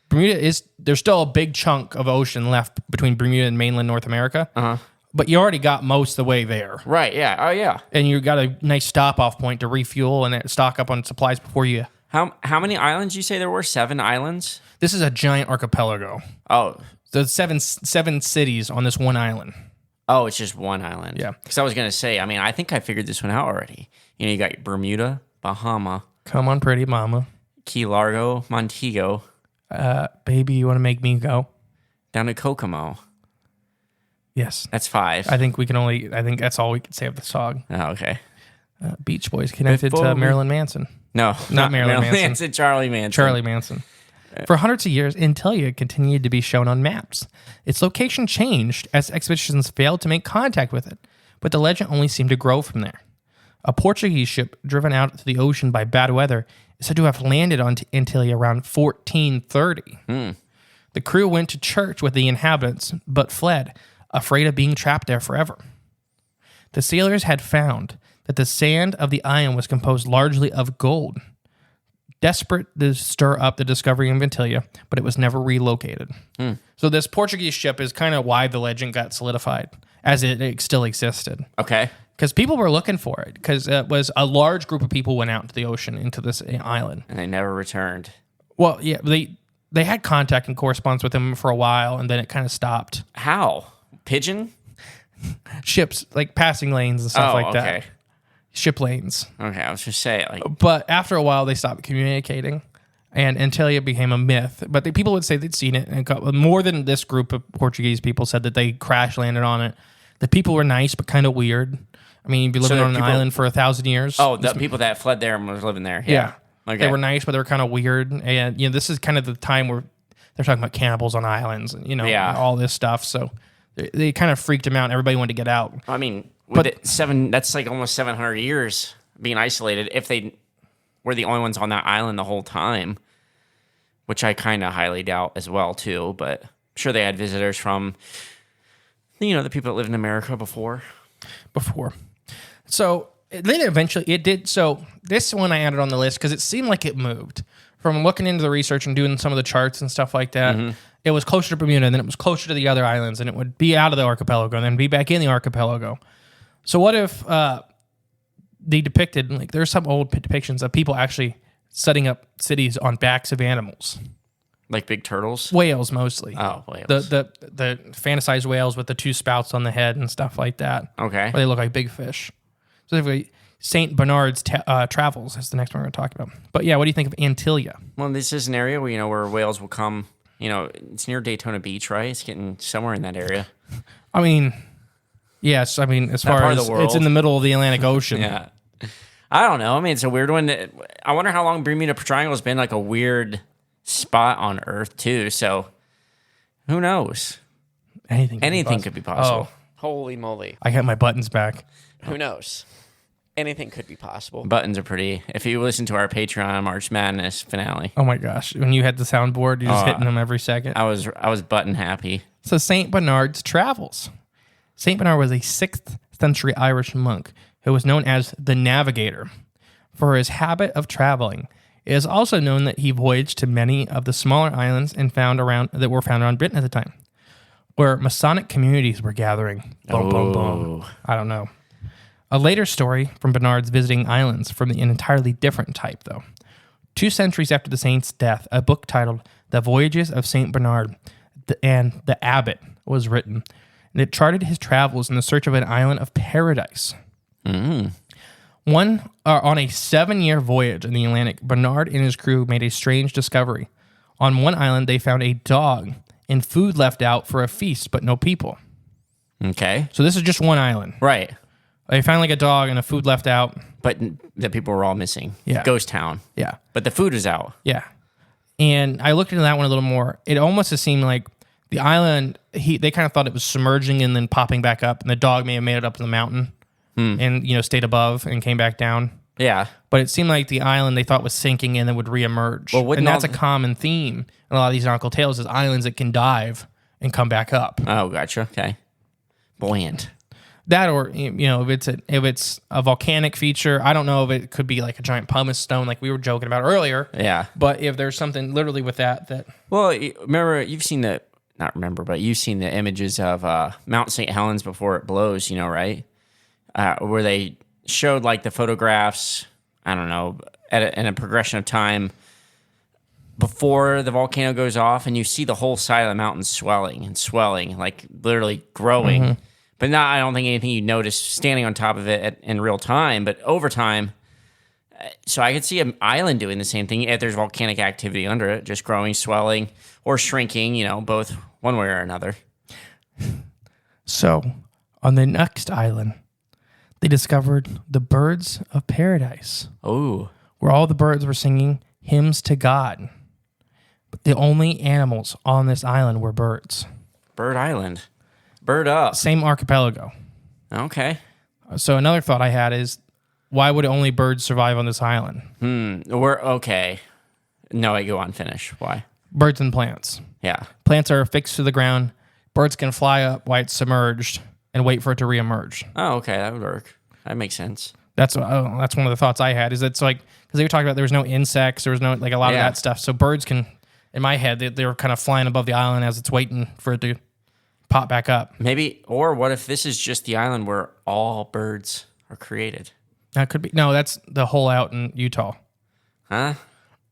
Speaker 1: Bermuda there's still a big chunk of ocean left between Bermuda and mainland North America.
Speaker 2: Uh-huh.
Speaker 1: But you already got most of the way there.
Speaker 2: Right, yeah. Oh, yeah.
Speaker 1: And you got a nice stop-off point to refuel and stock up on supplies before you...
Speaker 2: How many islands you say there were? 7 islands?
Speaker 1: This is a giant archipelago.
Speaker 2: Oh.
Speaker 1: So seven cities on this one island.
Speaker 2: Oh, it's just one island.
Speaker 1: Yeah.
Speaker 2: Because I was going to say, I mean, I think I figured this one out already. You know, you got Bermuda, Bahama.
Speaker 1: Come on, pretty mama.
Speaker 2: Key Largo, Montego.
Speaker 1: Baby, you want to make me go?
Speaker 2: Down to Kokomo.
Speaker 1: Yes.
Speaker 2: That's 5.
Speaker 1: I think that's all we can say of the song.
Speaker 2: Oh, okay.
Speaker 1: Beach Boys connected to Marilyn Manson.
Speaker 2: No,
Speaker 1: Not Marilyn Manson.
Speaker 2: Charlie Manson.
Speaker 1: Charlie Manson. For hundreds of years, Antillia continued to be shown on maps. Its location changed as expeditions failed to make contact with it, but the legend only seemed to grow from there. A Portuguese ship driven out to the ocean by bad weather is said to have landed on Antillia around 1430. The crew went to church with the inhabitants, but fled, afraid of being trapped there forever. The sailors had found that the sand of the island was composed largely of gold. Desperate to stir up the discovery of Antillia, but it was never relocated. So this Portuguese ship is kind of why the legend got solidified, as it still existed.
Speaker 2: Okay.
Speaker 1: Because people were looking for it, because it was a large group of people went out into the ocean, into this island.
Speaker 2: And they never returned.
Speaker 1: Well, yeah, they had contact and correspondence with them for a while, and then it kind of stopped.
Speaker 2: How? Pigeon?
Speaker 1: Ships, like passing lanes and stuff like that. Ship lanes.
Speaker 2: Okay, I was just saying, like...
Speaker 1: But after a while, they stopped communicating, and Antillia became a myth. But people would say they'd seen it, and more than this group of Portuguese people said that they crash landed on it. The people were nice, but kind of weird. I mean, you'd be living on an island for 1,000 years.
Speaker 2: Oh, the people that fled there and was living there. Yeah. Okay.
Speaker 1: They were nice, but they were kind of weird. And, this is kind of the time where they're talking about cannibals on islands and, all this stuff. So they kind of freaked them out, and everybody wanted to get out.
Speaker 2: I mean... that's like almost 700 years being isolated if they were the only ones on that island the whole time, which I kind of highly doubt as well, too. But I'm sure they had visitors from, the people that lived in America before.
Speaker 1: So then eventually it did. So this one I added on the list because it seemed like it moved. From looking into the research and doing some of the charts and stuff like that, it was closer to Bermuda, and then it was closer to the other islands, and it would be out of the archipelago and then be back in the archipelago. So what if they depicted, like there's some old depictions of people actually setting up cities on backs of animals.
Speaker 2: Like big turtles?
Speaker 1: Whales mostly.
Speaker 2: Oh, whales.
Speaker 1: The fantasized whales with the two spouts on the head and stuff like that.
Speaker 2: Okay.
Speaker 1: Where they look like big fish. Specifically, St. Bernard's Travels is the next one we're going to talk about. But yeah, what do you think of Antillia?
Speaker 2: Well, this is an area where, where whales will come, it's near Daytona Beach, right? It's getting somewhere in that area.
Speaker 1: I mean... Yes, I mean, as far as it's in the middle of the Atlantic Ocean.
Speaker 2: Yeah. I don't know. I mean, it's a weird one. I wonder how long Bermuda Triangle has been like a weird spot on Earth, too. So, who knows? Anything could be possible.
Speaker 6: Oh. Holy moly.
Speaker 1: I got my buttons back.
Speaker 6: Who knows? Anything could be possible.
Speaker 2: Buttons are pretty. If you listen to our Patreon March Madness finale.
Speaker 1: Oh, my gosh. When you had the soundboard, you're just hitting them every second.
Speaker 2: I was button happy.
Speaker 1: So, St. Bernard's Travels. St. Bernard was a 6th century Irish monk who was known as the Navigator for his habit of traveling. It is also known that he voyaged to many of the smaller islands that were found around Britain at the time, where Masonic communities were gathering. Boom, boom, boom. I don't know. A later story from Bernard's visiting islands from an entirely different type, though. 2 centuries after the saint's death, a book titled The Voyages of St. Bernard and the Abbot was written, and it charted his travels in the search of an island of paradise. On a 7-year voyage in the Atlantic, Bernard and his crew made a strange discovery. On one island, they found a dog and food left out for a feast, but no people.
Speaker 2: Okay.
Speaker 1: So this is just one island.
Speaker 2: Right.
Speaker 1: They found like a dog and a food left out.
Speaker 2: But the people were all missing.
Speaker 1: Yeah.
Speaker 2: Ghost town.
Speaker 1: Yeah.
Speaker 2: But the food is out.
Speaker 1: Yeah. And I looked into that one a little more. It almost just seemed like the island, they kind of thought it was submerging and then popping back up, and the dog may have made it up to the mountain and, stayed above and came back down.
Speaker 2: Yeah.
Speaker 1: But it seemed like the island they thought was sinking and then would reemerge.
Speaker 2: Well,
Speaker 1: and that's a common theme in a lot of these nautical tales is islands that can dive and come back up.
Speaker 2: Oh, gotcha. Okay. Buoyant.
Speaker 1: That or, if it's a volcanic feature, I don't know if it could be like a giant pumice stone like we were joking about earlier.
Speaker 2: Yeah.
Speaker 1: But if there's something literally with that.
Speaker 2: Well, remember, you've seen you've seen the images of Mount St. Helens before it blows, right? Where they showed like the photographs, I don't know, in a progression of time before the volcano goes off, and you see the whole side of the mountain swelling, like literally growing. Mm-hmm. But I don't think anything you notice standing on top of it in real time, but over time. So I could see an island doing the same thing if there's volcanic activity under it, just growing, swelling, or shrinking, both one way or another.
Speaker 1: So on the next island, they discovered the birds of paradise.
Speaker 2: Oh.
Speaker 1: Where all the birds were singing hymns to God. But the only animals on this island were birds.
Speaker 2: Bird Island. Bird up.
Speaker 1: Same archipelago.
Speaker 2: Okay.
Speaker 1: So another thought I had is, why would only birds survive on this island?
Speaker 2: We're okay. No, wait, go on, finish. Why?
Speaker 1: Birds and plants.
Speaker 2: Yeah.
Speaker 1: Plants are affixed to the ground. Birds can fly up while it's submerged and wait for it to reemerge.
Speaker 2: Oh, okay, that would work. That makes sense.
Speaker 1: That's one of the thoughts I had. Is it's like, because they were talking about there was no insects, there was no like a lot of that stuff. So birds can, in my head, they were kind of flying above the island as it's waiting for it to pop back up.
Speaker 2: Maybe, or what if this is just the island where all birds are created?
Speaker 1: That could be. No, that's the hole out in Utah.
Speaker 2: Huh?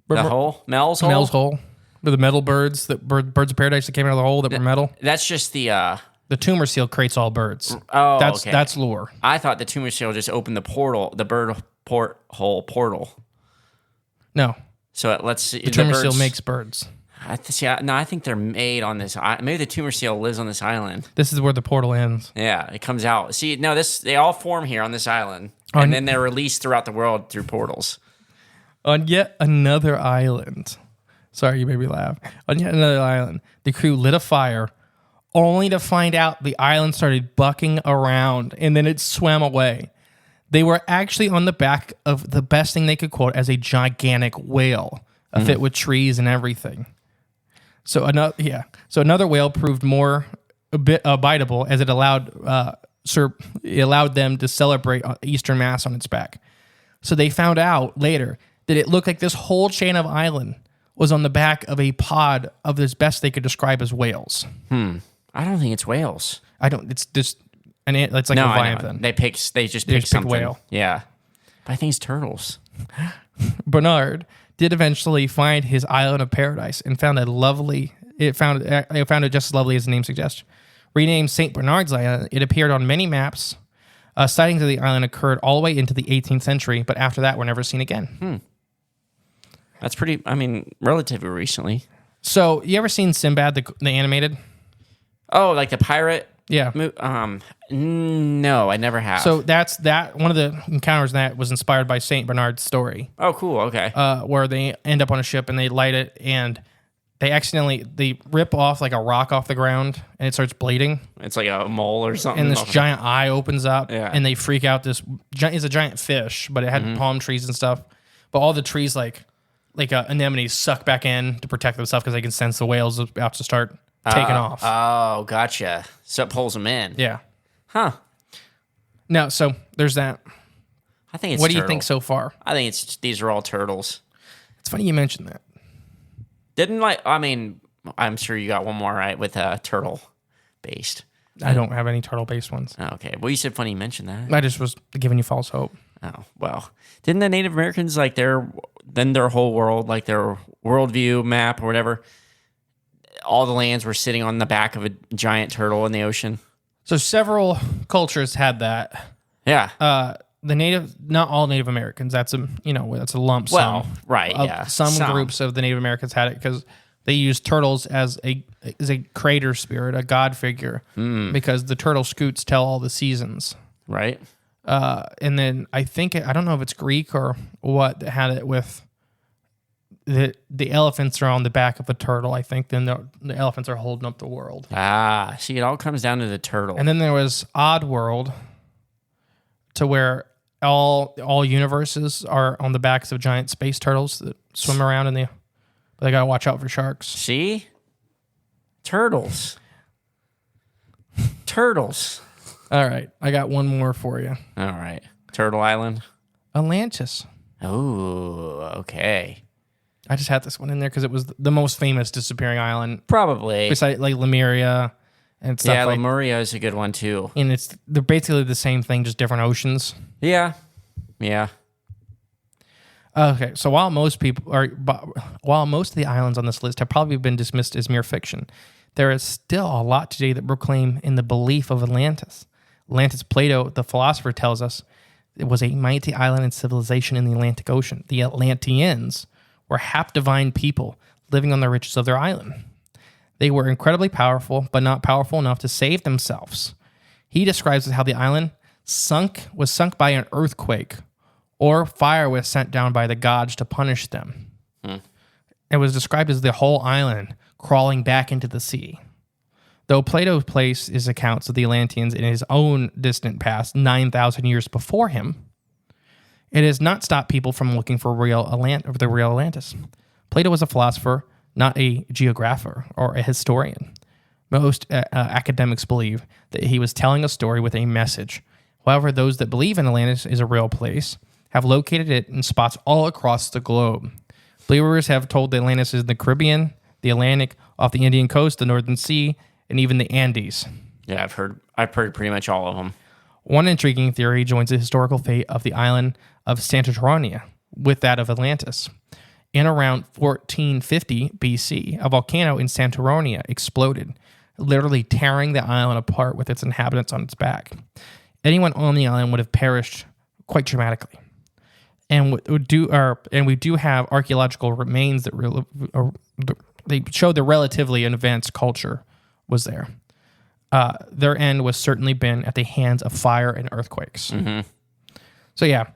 Speaker 2: The hole? Mel's hole?
Speaker 1: Mel's hole. The metal birds, birds of paradise that came out of the hole that were metal.
Speaker 2: That's just the
Speaker 1: tumor seal creates all birds.
Speaker 2: Oh,
Speaker 1: that's lore.
Speaker 2: I thought the tumor seal just opened the portal, the bird hole portal.
Speaker 1: No.
Speaker 2: So let's see.
Speaker 1: The tumor seal makes birds.
Speaker 2: I think they're made on this. Maybe the tumor seal lives on this island.
Speaker 1: This is where the portal ends.
Speaker 2: Yeah, it comes out. See, no, they all form here on this island, and then they're released throughout the world through portals.
Speaker 1: On yet another island. Sorry, you made me laugh. On yet another island, the crew lit a fire, only to find out the island started bucking around, and then it swam away. They were actually on the back of the best thing they could quote as a gigantic whale, fit with trees and everything. So another whale proved a bit biteable, as it allowed them to celebrate Easter Mass on its back. So they found out later that it looked like this whole chain of island was on the back of a pod of this best they could describe as whales.
Speaker 2: I don't think it's whales.
Speaker 1: It's just it's like a Leviathan.
Speaker 2: They just pick something.
Speaker 1: Whale.
Speaker 2: Yeah. But I think it's turtles.
Speaker 1: Bernard did eventually find his island of paradise and found it found it just as lovely as the name suggests. Renamed St. Bernard's Island, it appeared on many maps. Sightings of the island occurred all the way into the 18th century, but after that were never seen again.
Speaker 2: That's relatively recently.
Speaker 1: So, you ever seen Sinbad, the animated?
Speaker 2: Oh, like the pirate?
Speaker 1: Yeah.
Speaker 2: No, I never have.
Speaker 1: So one of the encounters that was inspired by St. Bernard's story.
Speaker 2: Oh, cool. Okay.
Speaker 1: Where they end up on a ship and they light it and they rip off like a rock off the ground and it starts bleeding.
Speaker 2: It's like a mole or something.
Speaker 1: And this giant eye opens up and they freak out. It's a giant fish, but it had palm trees and stuff. But all the trees like anemones suck back in to protect themselves because they can sense the whales about to start taking off.
Speaker 2: Oh, gotcha. So it pulls them in.
Speaker 1: Yeah.
Speaker 2: Huh.
Speaker 1: No, so there's that.
Speaker 2: I think it's
Speaker 1: What do you think so far?
Speaker 2: I think these are all turtles.
Speaker 1: It's funny you mentioned that.
Speaker 2: I'm sure you got one more, right, with turtle based.
Speaker 1: I don't have any turtle-based ones.
Speaker 2: Okay. Well, you said funny you mentioned that.
Speaker 1: I just was giving you false hope.
Speaker 2: Oh, well. Didn't the Native Americans, like their whole world, like their worldview map or whatever, all the lands were sitting on the back of a giant turtle in the ocean?
Speaker 1: So several cultures had that.
Speaker 2: Yeah.
Speaker 1: Not all Native Americans. That's a lump sum.
Speaker 2: Well, right, yeah.
Speaker 1: Some groups of the Native Americans had it because they used turtles as a creator spirit, a god figure, because the turtle scoots tell all the seasons.
Speaker 2: Right.
Speaker 1: And then I don't know if it's Greek or what that had it with the elephants are on the back of a turtle. I think then the elephants are holding up the world.
Speaker 2: See, it all comes down to the turtle.
Speaker 1: And then there was Oddworld, to where all universes are on the backs of giant space turtles that swim around but they gotta watch out for sharks.
Speaker 2: See? Turtles. Turtles.
Speaker 1: All right, I got one more for you.
Speaker 2: All right. Turtle Island.
Speaker 1: Atlantis.
Speaker 2: Oh, okay.
Speaker 1: I just had this one in there because it was the most famous disappearing island.
Speaker 2: Probably.
Speaker 1: Besides like Lemuria and stuff.
Speaker 2: Yeah, Lemuria is a good one too.
Speaker 1: And they're basically the same thing, just different oceans.
Speaker 2: Yeah. Yeah.
Speaker 1: Okay, so while most of the islands on this list have probably been dismissed as mere fiction, there is still a lot today that proclaim in the belief of Atlantis. Atlantis, Plato, the philosopher, tells us it was a mighty island and civilization in the Atlantic Ocean. The Atlanteans were half divine people living on the riches of their island. They were incredibly powerful, but not powerful enough to save themselves. He describes how the island was sunk by an earthquake, or fire was sent down by the gods to punish them. It was described as the whole island crawling back into the sea. Though Plato placed his accounts of the Atlanteans in his own distant past, 9,000 years before him, it has not stopped people from looking for the real Atlantis. Plato was a philosopher, not a geographer or a historian. Most academics believe that he was telling a story with a message. However, those that believe in Atlantis is a real place have located it in spots all across the globe. Believers have told that Atlantis is in the Caribbean, the Atlantic, off the Indian coast, the Northern Sea, and even the Andes.
Speaker 2: Yeah, I've heard pretty much all of them.
Speaker 1: One intriguing theory joins the historical fate of the island of Santorini with that of Atlantis. In around 1450 BC, a volcano in Santorini exploded, literally tearing the island apart with its inhabitants on its back. Anyone on the island would have perished quite dramatically. And we do have archaeological remains that they show the relatively advanced culture was there. Their end was certainly been at the hands of fire and earthquakes.
Speaker 2: Mm-hmm.
Speaker 1: So yeah,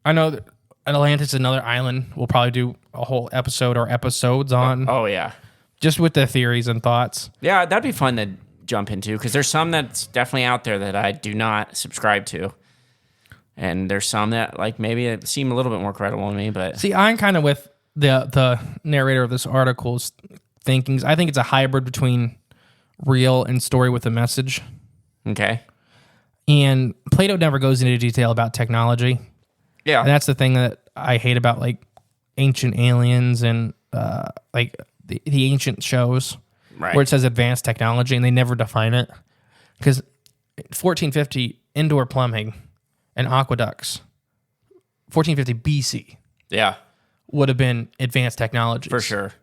Speaker 1: I know that Atlantis is another island. We'll probably do a whole episode or episodes on.
Speaker 2: Oh yeah,
Speaker 1: just with the theories and thoughts.
Speaker 2: Yeah, that'd be fun to jump into because there's some that's definitely out there that I do not subscribe to, and there's some that like maybe seem a little bit more credible to me. But
Speaker 1: see, I'm kind of with the narrator of this article's thinkings. I think it's a hybrid between real and story with a message.
Speaker 2: Okay.
Speaker 1: And Plato never goes into detail about technology.
Speaker 2: Yeah.
Speaker 1: And that's the thing that I hate about like ancient aliens and like the ancient shows
Speaker 2: Right.
Speaker 1: where it says advanced technology and they never define it. Because 1450 indoor plumbing and aqueducts, 1450 BC
Speaker 2: Yeah.
Speaker 1: would have been advanced technology.
Speaker 2: For sure.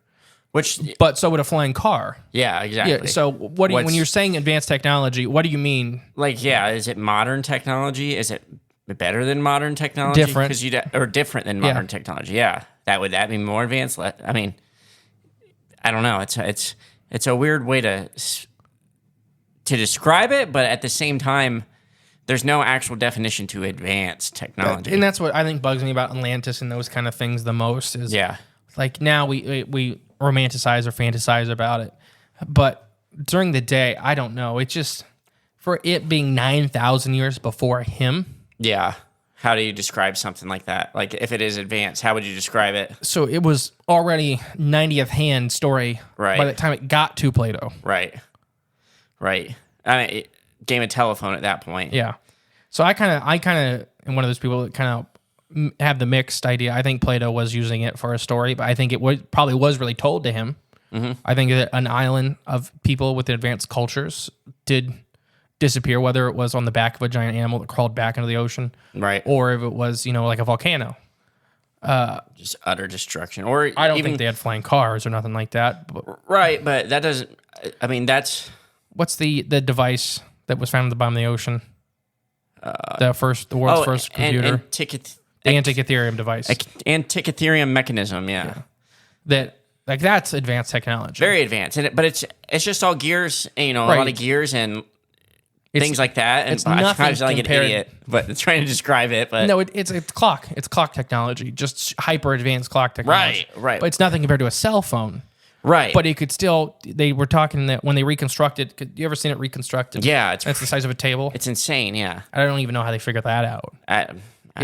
Speaker 2: Which,
Speaker 1: But so would a flying car.
Speaker 2: yeah, exactly.
Speaker 1: Yeah. So what do you, when you're saying advanced technology, what do you mean?
Speaker 2: Like, yeah, is it modern technology? Is it better than modern technology?
Speaker 1: Different.
Speaker 2: Or different than modern technology? Yeah. Would that be more advanced? I mean, I don't know. It's a weird way to describe it, but at the same time, there's no actual definition to advanced technology.
Speaker 1: And that's what I think bugs me about Atlantis and those kind of things the most is like now we romanticize or fantasize about it. But during the day, I don't know. It just, for it being 9,000 years before him.
Speaker 2: Yeah. How do you describe something like that? Like if it is advanced, how would you describe it?
Speaker 1: So it was already 90th hand story by the time it got to Plato.
Speaker 2: Right. I mean, game of telephone at that point.
Speaker 1: Yeah. So I kind of am one of those people that kind of have the mixed idea. I think Plato was using it for a story, but I think it probably was really told to him. Mm-hmm. I think that an island of people with advanced cultures did disappear, whether it was on the back of a giant animal that crawled back into the ocean,
Speaker 2: right,
Speaker 1: or if it was, like a volcano.
Speaker 2: Just utter destruction. Or
Speaker 1: I don't think they had flying cars or nothing like that. But,
Speaker 2: right, but that doesn't. I mean, that's
Speaker 1: what's the device that was found at the bottom of the ocean? The world's first computer. The Antikythera device.
Speaker 2: Antikythera mechanism, yeah.
Speaker 1: That's advanced technology.
Speaker 2: Very advanced. But it's just all gears, a lot of gears and things like that. And
Speaker 1: it's nothing
Speaker 2: I sound like an idiot, but trying to describe it. But
Speaker 1: no, it's clock. It's clock technology, just hyper advanced clock technology.
Speaker 2: Right.
Speaker 1: But it's nothing compared to a cell phone.
Speaker 2: Right.
Speaker 1: But it could still, they were talking that when they reconstructed, you ever seen it reconstructed?
Speaker 2: Yeah.
Speaker 1: That's the size of a table.
Speaker 2: It's insane, yeah.
Speaker 1: I don't even know how they figured that out.
Speaker 2: I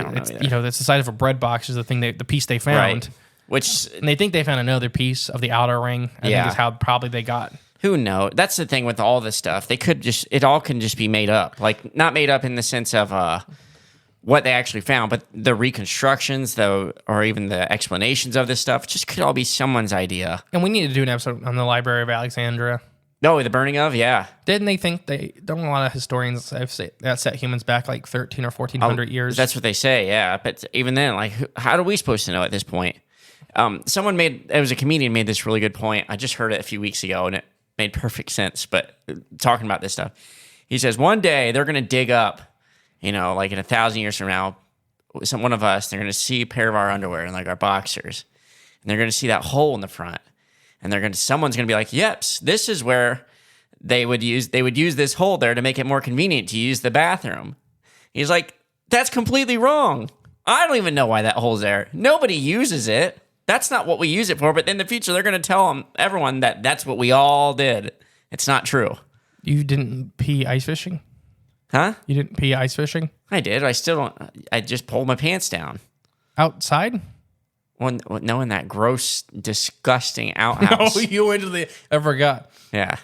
Speaker 2: don't know either.
Speaker 1: That's the size of a bread box is the piece they found.
Speaker 2: Right.
Speaker 1: And they think they found another piece of the outer ring. I think is how probably they got.
Speaker 2: Who knows? That's the thing with all this stuff. It all can just be made up. Like, not made up in the sense of what they actually found, but the reconstructions, though, or even the explanations of this stuff, just could all be someone's idea.
Speaker 1: And we need to do an episode on the Library of Alexandria.
Speaker 2: No, the burning of, yeah.
Speaker 1: Didn't they think don't a lot of historians have that set humans back like 13 or 1400 years?
Speaker 2: That's what they say, yeah. But even then, like, how are we supposed to know at this point? It was a comedian made this really good point. I just heard it a few weeks ago, and it made perfect sense. But talking about this stuff, he says one day they're going to dig up, like in 1,000 years from now, one of us, they're going to see a pair of our underwear and like our boxers, and they're going to see that hole in the front, and someone's going to be like, "Yep, this is where they would use this hole there to make it more convenient to use the bathroom." He's like, "That's completely wrong. I don't even know why that hole's there. Nobody uses it." That's not what we use it for. But in the future, they're going to tell everyone that that's what we all did. It's not true.
Speaker 1: You didn't pee ice fishing?
Speaker 2: Huh?
Speaker 1: You didn't pee ice fishing?
Speaker 2: I did. I still don't. I just pulled my pants down.
Speaker 1: Outside?
Speaker 2: No, in that gross, disgusting outhouse.
Speaker 1: Oh, you went to the... I forgot.
Speaker 2: Yeah.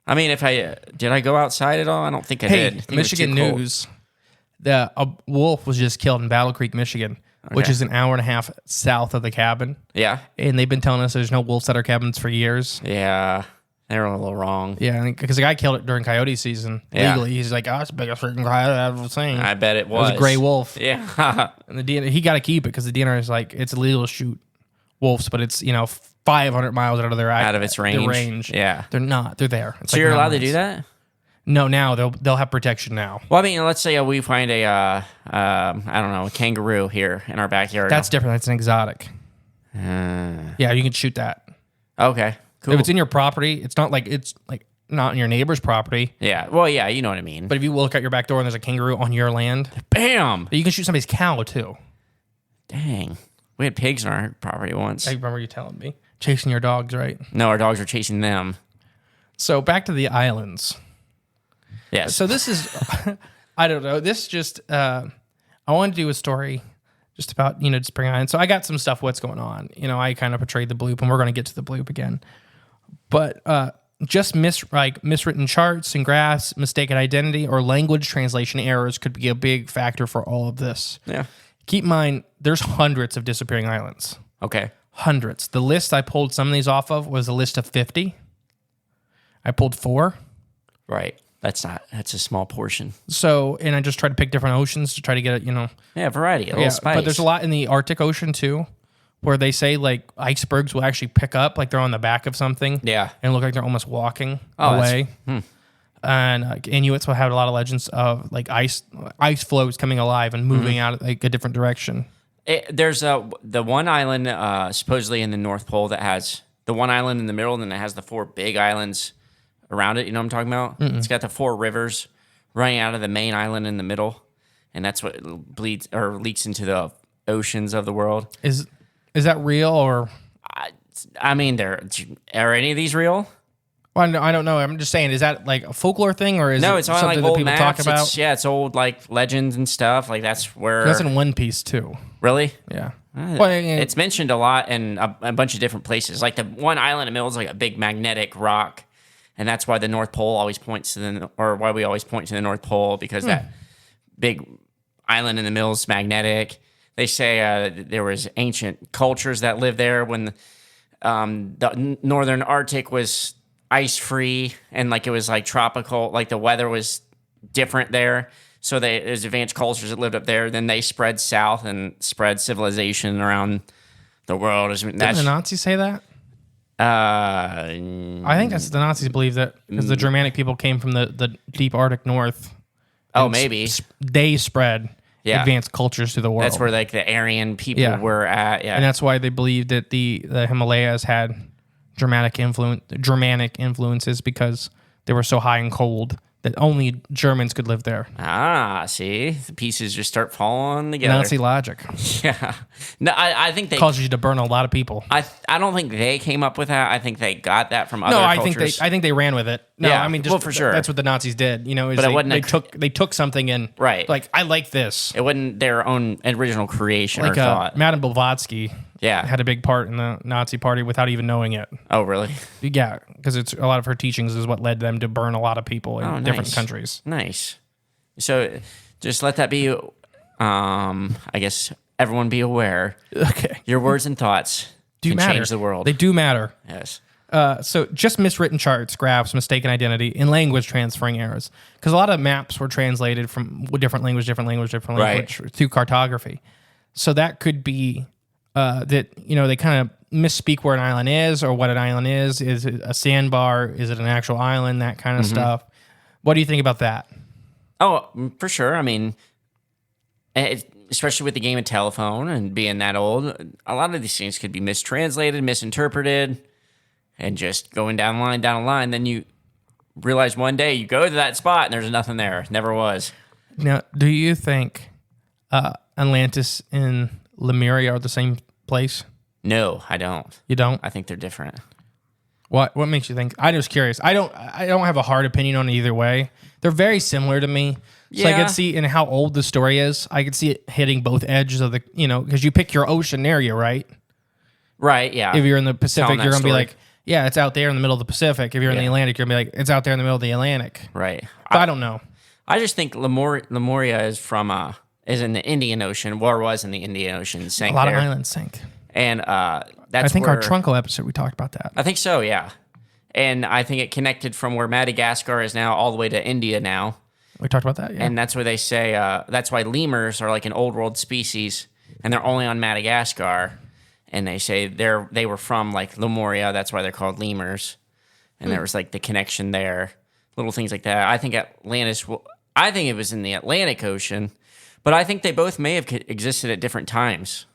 Speaker 2: I mean, did I go outside at all? I don't think I did. I think it was
Speaker 1: Michigan
Speaker 2: too cold.
Speaker 1: news. A wolf was just killed in Battle Creek, Michigan, which is an hour and a half south of the cabin.
Speaker 2: Yeah.
Speaker 1: And they've been telling us there's no wolves at our cabins for years.
Speaker 2: Yeah. They were a little wrong.
Speaker 1: Yeah, because the guy killed it during coyote season legally. He's like, oh, it's the biggest freaking coyote I've ever seen.
Speaker 2: I bet it was.
Speaker 1: It was a gray wolf.
Speaker 2: Yeah.
Speaker 1: And the DNR, he got to keep it because the DNR is like, it's illegal to shoot wolves, but it's, 500 miles out of their
Speaker 2: Out of its range. Yeah.
Speaker 1: They're not. They're there. It's
Speaker 2: So
Speaker 1: like
Speaker 2: you're allowed to
Speaker 1: mountains.
Speaker 2: do that?
Speaker 1: No, now they'll have protection now.
Speaker 2: Well, I mean, let's say we find I don't know, a kangaroo here in our backyard.
Speaker 1: That's different. That's an exotic. Yeah, you can shoot that.
Speaker 2: Okay. Cool.
Speaker 1: If it's in your property, it's not not in your neighbor's property.
Speaker 2: Yeah. Well, yeah, you know what I mean.
Speaker 1: But if you look at your back door and there's a kangaroo on your land,
Speaker 2: Bam!
Speaker 1: you can shoot somebody's cow too.
Speaker 2: Dang. We had pigs on our property once.
Speaker 1: I remember you telling me. Chasing your dogs, right?
Speaker 2: No, our dogs were chasing them.
Speaker 1: So back to the islands.
Speaker 2: Yes.
Speaker 1: So this is, I don't know. This just, I wanted to do a story just about, Spring Island. So I got some stuff, what's going on. I kind of portrayed the bloop, and we're going to get to the bloop again. But just miswritten charts and graphs, mistaken identity, or language translation errors could be a big factor for all of this.
Speaker 2: Yeah.
Speaker 1: Keep in mind, there's hundreds of disappearing islands.
Speaker 2: Okay.
Speaker 1: Hundreds. The list I pulled some of these off of was a list of 50. I pulled 4.
Speaker 2: Right. That's a small portion.
Speaker 1: So, and I just tried to pick different oceans to try to get it,
Speaker 2: Yeah, variety, a little spice.
Speaker 1: But there's a lot in the Arctic Ocean too, where they say like icebergs will actually pick up, like they're on the back of something.
Speaker 2: Yeah.
Speaker 1: And look like they're almost walking
Speaker 2: Oh,
Speaker 1: away. And Inuits will have a lot of legends of like ice floes coming alive and moving out like a different direction.
Speaker 2: There's the one island supposedly in the North Pole that has the one island in the middle, and then it has the 4 big islands around it. You know what I'm talking about? It's got the 4 rivers running out of the main island in the middle, and that's what bleeds or leaks into the oceans of the world.
Speaker 1: Is that real or?
Speaker 2: I mean, are any of these real?
Speaker 1: Well, I don't know. I'm just saying, is that like a folklore thing or is
Speaker 2: No,
Speaker 1: it
Speaker 2: it's on
Speaker 1: something
Speaker 2: like
Speaker 1: that
Speaker 2: old
Speaker 1: people
Speaker 2: maps.
Speaker 1: talk about?
Speaker 2: It's old like legends and stuff. Like that's where.
Speaker 1: That's in One Piece too.
Speaker 2: Really?
Speaker 1: Yeah.
Speaker 2: It's mentioned a lot in a bunch of different places. Like the one island in the middle is like a big magnetic rock, and that's why the North Pole always points to why we always point to the North Pole, because that big island in the middle is magnetic. They say there was ancient cultures that lived there when the northern Arctic was ice-free and like it was like tropical, like the weather was different there. So there's advanced cultures that lived up there. Then they spread south and spread civilization around the world.
Speaker 1: Didn't the Nazis say that? I think that's the Nazis believe that because the Germanic people came from the deep Arctic north.
Speaker 2: Oh, maybe.
Speaker 1: They spread advanced cultures to the world.
Speaker 2: That's where like the Aryan people were at. Yeah.
Speaker 1: And that's why they believe that the Himalayas had Germanic influences because they were so high and cold that only Germans could live there.
Speaker 2: Ah, see? The pieces just start falling together.
Speaker 1: Nazi logic.
Speaker 2: Yeah. No, I think they...
Speaker 1: Causes you to burn a lot of people.
Speaker 2: I don't think they came up with that. I think they got that from other cultures.
Speaker 1: I think they ran with it. No,
Speaker 2: Yeah,
Speaker 1: I mean, just,
Speaker 2: well, for sure.
Speaker 1: That's what the Nazis did.
Speaker 2: But it wasn't
Speaker 1: they took something and
Speaker 2: Right.
Speaker 1: like, I like this.
Speaker 2: It wasn't their own original creation
Speaker 1: Like
Speaker 2: or thought.
Speaker 1: Madame Blavatsky
Speaker 2: Yeah.
Speaker 1: had a big part in the Nazi party without even knowing it.
Speaker 2: Oh, really?
Speaker 1: Yeah, because it's a lot of her teachings is what led them to burn a lot of people in different
Speaker 2: nice.
Speaker 1: countries.
Speaker 2: Nice. So just let that be, I guess, everyone be aware.
Speaker 1: Okay.
Speaker 2: Your words and thoughts can change the world.
Speaker 1: They do matter.
Speaker 2: Yes.
Speaker 1: So just miswritten charts, graphs, mistaken identity, and language transferring errors. Because a lot of maps were translated from different language through cartography. So that could be that, they kind of misspeak where an island is or what an island is. Is it a sandbar? Is it an actual island? That kind of stuff. What do you think about that?
Speaker 2: Oh, for sure. I mean, especially with the game of telephone and being that old, a lot of these things could be mistranslated, misinterpreted, and just going down the line. Then you realize one day you go to that spot and there's nothing there. Never was.
Speaker 1: Now, do you think Atlantis and Lemuria are the same place?
Speaker 2: No, I don't.
Speaker 1: You don't?
Speaker 2: I think they're different.
Speaker 1: What makes you think? I'm just curious. I don't have a hard opinion on either way. They're very similar to me. So I
Speaker 2: Yeah.
Speaker 1: could see in how old the story is. I could see it hitting both edges of the, because you pick your ocean area, right?
Speaker 2: Right, yeah.
Speaker 1: If you're in the Pacific,
Speaker 2: Telling that
Speaker 1: you're going to be
Speaker 2: story.
Speaker 1: like, yeah, it's out there in the middle of the Pacific. If you're in the
Speaker 2: Yeah.
Speaker 1: Atlantic, you're going to be like, it's out there in the middle of the Atlantic.
Speaker 2: Right.
Speaker 1: But I don't know.
Speaker 2: I just think Lemuria is from is in the Indian Ocean, or was in the Indian Ocean, sank
Speaker 1: A lot
Speaker 2: there.
Speaker 1: of islands sink.
Speaker 2: And that's
Speaker 1: I think
Speaker 2: where,
Speaker 1: our Trunco episode, we talked about that.
Speaker 2: I think so, yeah. And I think it connected from where Madagascar is now all the way to India now.
Speaker 1: We talked about that, yeah.
Speaker 2: And that's where they say that's why lemurs are like an old world species, and they're only on Madagascar. And they say they were from like Lemuria. That's why they're called lemurs. And there was like the connection there, little things like that. I think Atlantis. I think it was in the Atlantic Ocean, but I think they both may have existed at different times.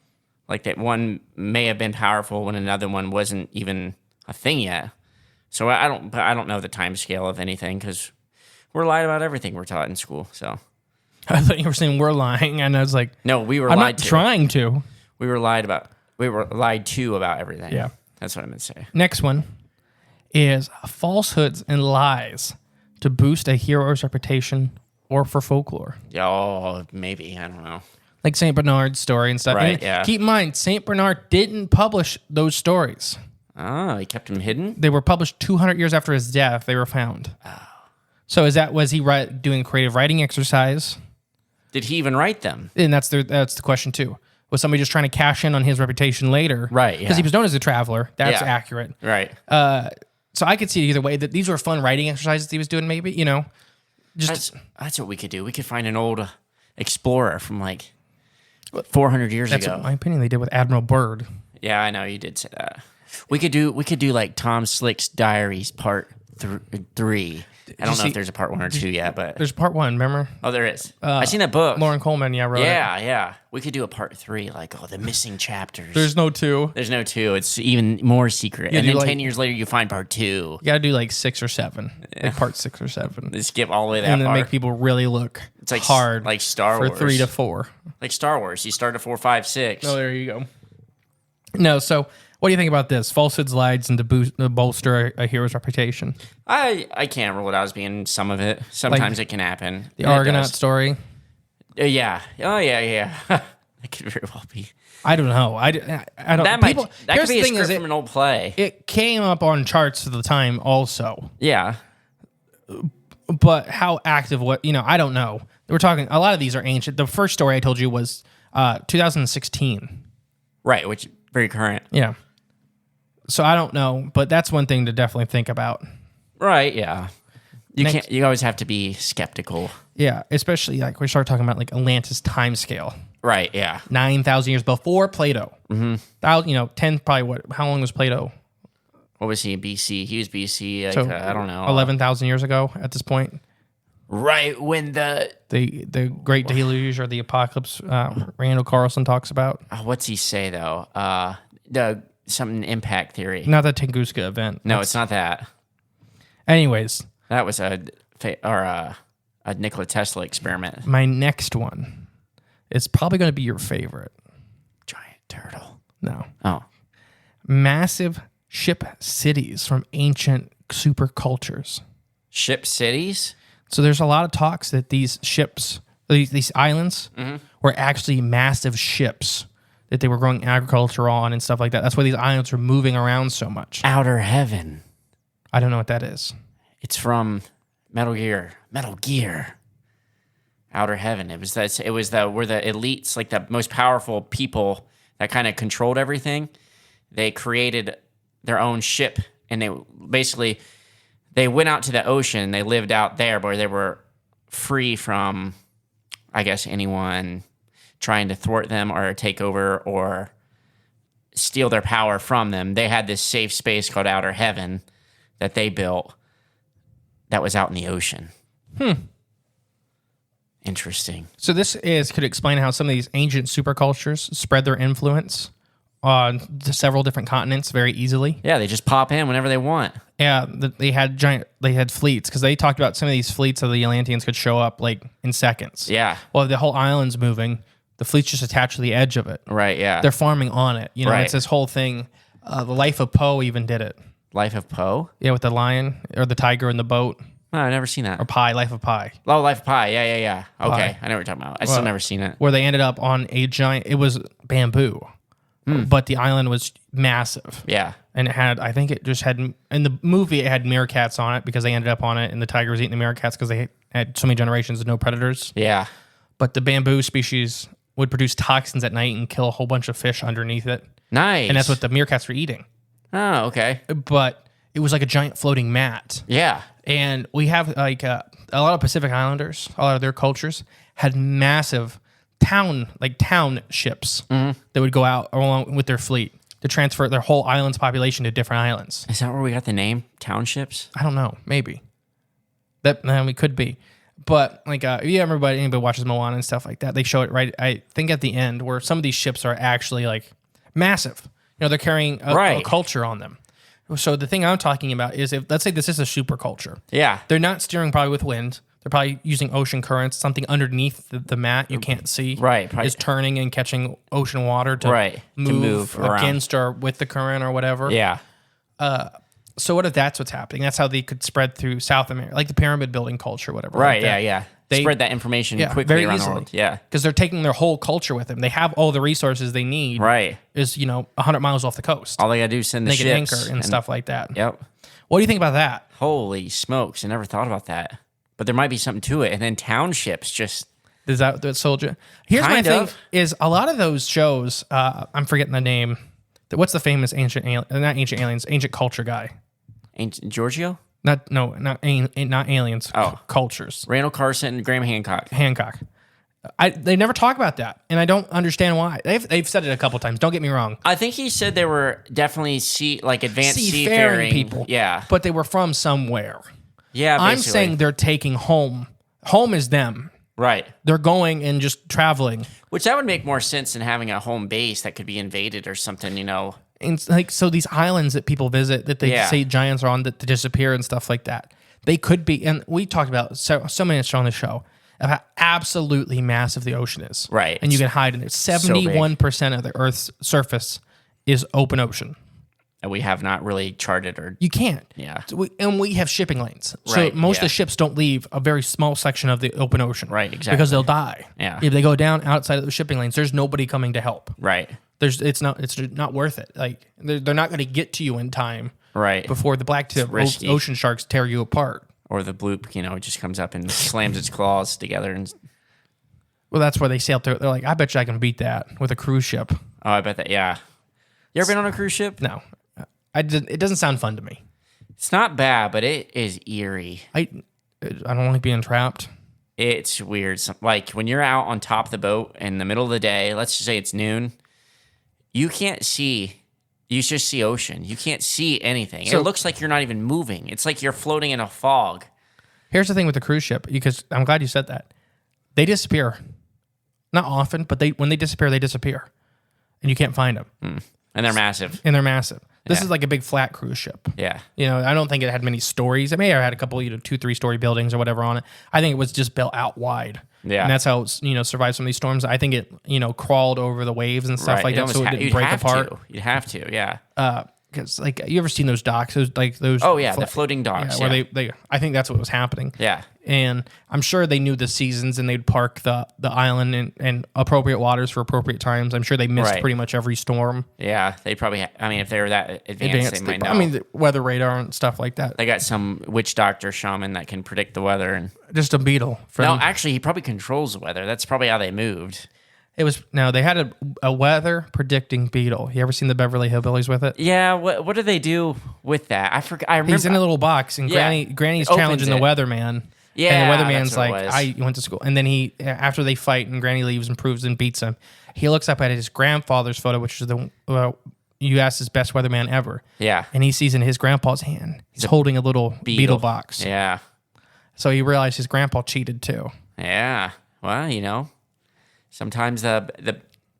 Speaker 2: Like that one may have been powerful when another one wasn't even a thing yet. So I don't know the time scale of anything because we're lied about everything we're taught in school. So
Speaker 1: I thought you were saying we're lying, and I was like,
Speaker 2: no, we were
Speaker 1: I'm
Speaker 2: lied
Speaker 1: not
Speaker 2: to.
Speaker 1: trying to.
Speaker 2: We were lied to about everything.
Speaker 1: Yeah.
Speaker 2: That's what I meant to say.
Speaker 1: Next one is falsehoods and lies to boost a hero's reputation or for folklore.
Speaker 2: Oh, maybe. I don't know.
Speaker 1: Like St. Bernard's story and stuff.
Speaker 2: Right,
Speaker 1: And
Speaker 2: yeah.
Speaker 1: Keep in mind, St. Bernard didn't publish those stories.
Speaker 2: Oh, he kept him hidden?
Speaker 1: They were published 200 years after his death. They were found. Oh. So was he doing a creative writing exercise?
Speaker 2: Did he even write them?
Speaker 1: And that's the question too. Was somebody just trying to cash in on his reputation later?
Speaker 2: Right,
Speaker 1: Because
Speaker 2: yeah.
Speaker 1: he was known as a traveler. That's
Speaker 2: Yeah.
Speaker 1: accurate.
Speaker 2: Right.
Speaker 1: So I could see it either way. That these were fun writing exercises he was doing. Maybe
Speaker 2: That's what we could do. We could find an old explorer from like 400 years
Speaker 1: that's
Speaker 2: ago.
Speaker 1: what my opinion they did with Admiral Byrd.
Speaker 2: Yeah, I know you did say that. We could do like Tom Slick's Diaries Part 3. I don't know
Speaker 1: see-
Speaker 2: if there's a Part 1 or 2 yet, but
Speaker 1: There's part 1. Remember?
Speaker 2: there is. I seen that book.
Speaker 1: Lauren Coleman. Yeah, wrote it.
Speaker 2: Yeah. We could do a Part 3, like the missing chapters.
Speaker 1: There's no 2.
Speaker 2: There's no 2. It's even more secret.
Speaker 1: Yeah,
Speaker 2: And
Speaker 1: do
Speaker 2: then
Speaker 1: like-
Speaker 2: 10 years later, you find Part 2.
Speaker 1: You got to do like 6 or 7, like part 6 or 7,
Speaker 2: They skip all the way that
Speaker 1: and then
Speaker 2: far.
Speaker 1: make people really look
Speaker 2: It's like
Speaker 1: hard,
Speaker 2: like Star
Speaker 1: for
Speaker 2: Wars.
Speaker 1: 3 to 4.
Speaker 2: Like Star Wars. You start at 4, 5, 6.
Speaker 1: Oh, there you go. No, so what do you think about this? Falsehoods, lies, and to bolster a hero's reputation.
Speaker 2: I can't rule it out as being some of it. Sometimes it can happen.
Speaker 1: The
Speaker 2: It
Speaker 1: Argonaut
Speaker 2: does.
Speaker 1: story.
Speaker 2: Yeah. Oh, yeah. That could very well be.
Speaker 1: I don't know. I don't.
Speaker 2: That
Speaker 1: people,
Speaker 2: might. That
Speaker 1: here's
Speaker 2: could be
Speaker 1: the
Speaker 2: a
Speaker 1: thing
Speaker 2: script
Speaker 1: is
Speaker 2: from an old play.
Speaker 1: it came up on charts at the time also,
Speaker 2: Yeah.
Speaker 1: but how active? I don't know. We're talking. A lot of these are ancient. The first story I told you was 2016.
Speaker 2: Right. Which very current.
Speaker 1: Yeah. So I don't know, but that's one thing to definitely think about.
Speaker 2: Right. Yeah. You
Speaker 1: Next-
Speaker 2: can't. You always have to be skeptical.
Speaker 1: Yeah, especially like we start talking about like Atlantis time scale.
Speaker 2: Right. Yeah.
Speaker 1: 9,000 years before Plato. Mm-hmm. 10 probably what? How long was Plato?
Speaker 2: What was he? BC. He was BC. Like,
Speaker 1: So
Speaker 2: I don't know.
Speaker 1: 11,000 years ago at this point.
Speaker 2: Right when
Speaker 1: The Great Deluge or the Apocalypse. Randall Carlson talks about.
Speaker 2: what's he say though? The something impact theory.
Speaker 1: Not the Tunguska event.
Speaker 2: No, it's not that.
Speaker 1: Anyways,
Speaker 2: That was a Nikola Tesla experiment.
Speaker 1: my next one is probably going to be your favorite.
Speaker 2: Giant turtle.
Speaker 1: No.
Speaker 2: Oh.
Speaker 1: Massive ship cities from ancient super cultures.
Speaker 2: Ship cities?
Speaker 1: So there's a lot of talks that these ships, these islands, were actually massive ships that they were growing agriculture on and stuff like that. That's why these islands are moving around so much.
Speaker 2: Outer Heaven.
Speaker 1: I don't know what that is.
Speaker 2: It's from Metal Gear. Outer Heaven. It was where the elites, like the most powerful people that kind of controlled everything, they created their own ship, and they went out to the ocean. They lived out there where they were free from, I guess, anyone trying to thwart them or take over or steal their power from them. They had this safe space called Outer Heaven that they built that was out in the ocean. Interesting.
Speaker 1: So this could explain how some of these ancient supercultures spread their influence on several different continents very easily.
Speaker 2: Yeah, they just pop in whenever they want.
Speaker 1: Yeah, they had fleets because they talked about some of these fleets of the Atlanteans could show up like in seconds.
Speaker 2: Yeah.
Speaker 1: Well, the whole island's moving. The fleet's just attached to the edge of it.
Speaker 2: Right, yeah.
Speaker 1: They're farming on it. You know,
Speaker 2: Right.
Speaker 1: it's this whole thing. The Life of Poe even did it.
Speaker 2: Life of Poe?
Speaker 1: Yeah, with the lion or the tiger in the boat.
Speaker 2: Oh, I've never seen that.
Speaker 1: Or Pi, Life of Pi.
Speaker 2: Oh, Life of Pi. Yeah. Okay,
Speaker 1: Pi.
Speaker 2: I know what you're talking about. I still never seen it.
Speaker 1: Where they ended up on a giant, it was bamboo, but the island was massive.
Speaker 2: Yeah.
Speaker 1: And it had, I think it just had, in the movie, it had meerkats on it because they ended up on it, and the tiger was eating the meerkats because they had so many generations of no predators.
Speaker 2: Yeah.
Speaker 1: But the bamboo species would produce toxins at night and kill a whole bunch of fish underneath it.
Speaker 2: Nice.
Speaker 1: And that's what the meerkats were eating.
Speaker 2: Oh, okay.
Speaker 1: But it was like a giant floating mat.
Speaker 2: Yeah.
Speaker 1: And we have like a lot of Pacific Islanders, a lot of their cultures had massive town ships that would go out along with their fleet to transfer their whole island's population to different islands.
Speaker 2: Is that where we got the name Townships?
Speaker 1: I don't know, maybe we could be, but like anybody watches Moana and stuff like that, they show it right. I think at the end where some of these ships are actually like massive. You know, they're carrying a culture on them. So the thing I'm talking about is if, let's say this is a super culture.
Speaker 2: Yeah.
Speaker 1: They're not steering probably with wind. They're probably using ocean currents. Something underneath the mat you can't see.
Speaker 2: Right. Probably.
Speaker 1: Is turning and catching ocean water to move
Speaker 2: around.
Speaker 1: against or with the current or whatever.
Speaker 2: Yeah.
Speaker 1: So what if that's what's happening? That's how they could spread through South America, like the pyramid building culture, whatever.
Speaker 2: Right.
Speaker 1: like that.
Speaker 2: Yeah.
Speaker 1: They
Speaker 2: spread that information quickly
Speaker 1: very
Speaker 2: around
Speaker 1: easily.
Speaker 2: the world. Yeah.
Speaker 1: Because they're taking their whole culture with them. They have all the resources they need.
Speaker 2: Right.
Speaker 1: Is 100 miles off the coast.
Speaker 2: All they gotta do is send the
Speaker 1: they
Speaker 2: ships.
Speaker 1: can anchor and stuff like that.
Speaker 2: Yep.
Speaker 1: What do you think about that?
Speaker 2: Holy smokes! I never thought about that. But there might be something to it. And then townships just.
Speaker 1: Is that the soldier? Here's my
Speaker 2: Kind
Speaker 1: thing:
Speaker 2: of.
Speaker 1: is a lot of those shows. I'm forgetting the name. What's the famous ancient alien? Not ancient aliens. Ancient culture guy.
Speaker 2: Ancient Giorgio?
Speaker 1: Not aliens.
Speaker 2: Oh.
Speaker 1: Cultures.
Speaker 2: Randall Carson, Graham Hancock.
Speaker 1: Hancock. They never talk about that, and I don't understand why. They've said it a couple times. Don't get me wrong.
Speaker 2: I think he said they were definitely advanced
Speaker 1: Seafaring people.
Speaker 2: Yeah.
Speaker 1: but they were from somewhere.
Speaker 2: Yeah,
Speaker 1: I'm
Speaker 2: basically.
Speaker 1: saying they're taking home. Home is them.
Speaker 2: Right.
Speaker 1: They're going and just traveling.
Speaker 2: Which that would make more sense than having a home base that could be invaded or something,
Speaker 1: And like so, these islands that people visit that they say giants are on that disappear and stuff like that. They could be, and we talked about so many on the show of how absolutely massive the ocean is.
Speaker 2: Right.
Speaker 1: And you can hide in it. 71% of the Earth's surface is open ocean.
Speaker 2: And we have not really charted or.
Speaker 1: You can't.
Speaker 2: Yeah.
Speaker 1: So we have shipping lanes. So
Speaker 2: Right,
Speaker 1: most of
Speaker 2: yeah.
Speaker 1: the ships don't leave a very small section of the open ocean.
Speaker 2: Right, exactly.
Speaker 1: Because they'll die.
Speaker 2: Yeah.
Speaker 1: If they go down outside of the shipping lanes, there's nobody coming to help.
Speaker 2: Right.
Speaker 1: It's not worth it. Like they're not going to get to you in time.
Speaker 2: Right.
Speaker 1: Before the black-tip
Speaker 2: risky.
Speaker 1: ocean sharks tear you apart.
Speaker 2: Or the bloop, it just comes up and slams its claws together. And
Speaker 1: Well, that's where they sail through. They're like, I bet you I can beat that with a cruise ship.
Speaker 2: oh, I bet that. Yeah. You ever been on a cruise ship?
Speaker 1: No, it doesn't sound fun to me.
Speaker 2: It's not bad, but it is eerie.
Speaker 1: I don't like being trapped.
Speaker 2: It's weird. Like when you're out on top of the boat in the middle of the day, let's just say it's noon, you can't see. You just see ocean. You can't see anything.
Speaker 1: So-
Speaker 2: It looks like you're not even moving. It's like you're floating in a fog.
Speaker 1: Here's the thing with the cruise ship, because I'm glad you said that. They disappear. Not often, but when they disappear, and you can't find them.
Speaker 2: And they're massive.
Speaker 1: And they're massive. This
Speaker 2: Yeah.
Speaker 1: is like a big flat cruise ship.
Speaker 2: Yeah.
Speaker 1: I don't think it had many stories. It may have had a couple, 2-3 story buildings or whatever on it. I think it was just built out wide.
Speaker 2: Yeah.
Speaker 1: And that's how it survived some of these storms. I think it, crawled over the waves and stuff like that, so it didn't
Speaker 2: you'd
Speaker 1: break
Speaker 2: have
Speaker 1: apart.
Speaker 2: You'd have to, yeah.
Speaker 1: Because you ever seen those docks? Those.
Speaker 2: Oh, yeah, the floating docks,
Speaker 1: where
Speaker 2: yeah.
Speaker 1: they. I think that's what was happening.
Speaker 2: Yeah.
Speaker 1: And I'm sure they knew the seasons and they'd park the island in appropriate waters for appropriate times. I'm sure they missed
Speaker 2: Right.
Speaker 1: pretty much every storm.
Speaker 2: Yeah, they probably. If they were that advanced, they might know.
Speaker 1: the weather radar and stuff like that.
Speaker 2: They got some witch doctor shaman that can predict the weather. And
Speaker 1: Just a beetle.
Speaker 2: no, actually, he probably controls the weather. That's probably how they moved.
Speaker 1: They had a weather predicting beetle. You ever seen the Beverly Hillbillies with it?
Speaker 2: Yeah, what do they do with that? I forgot. I remember.
Speaker 1: He's in a little box, and
Speaker 2: Yeah.
Speaker 1: Granny's
Speaker 2: Opens
Speaker 1: challenging the
Speaker 2: it.
Speaker 1: weatherman.
Speaker 2: Yeah,
Speaker 1: and the
Speaker 2: that's
Speaker 1: weatherman's
Speaker 2: what it
Speaker 1: like,
Speaker 2: was.
Speaker 1: I went to school. And then after they fight and Granny leaves and proves and beats him, he looks up at his grandfather's photo, which is the U.S.'s best weatherman ever.
Speaker 2: Yeah.
Speaker 1: And he sees in his grandpa's hand, he's holding a little beetle box.
Speaker 2: Yeah.
Speaker 1: So he realized his grandpa cheated too.
Speaker 2: Yeah. Well, sometimes to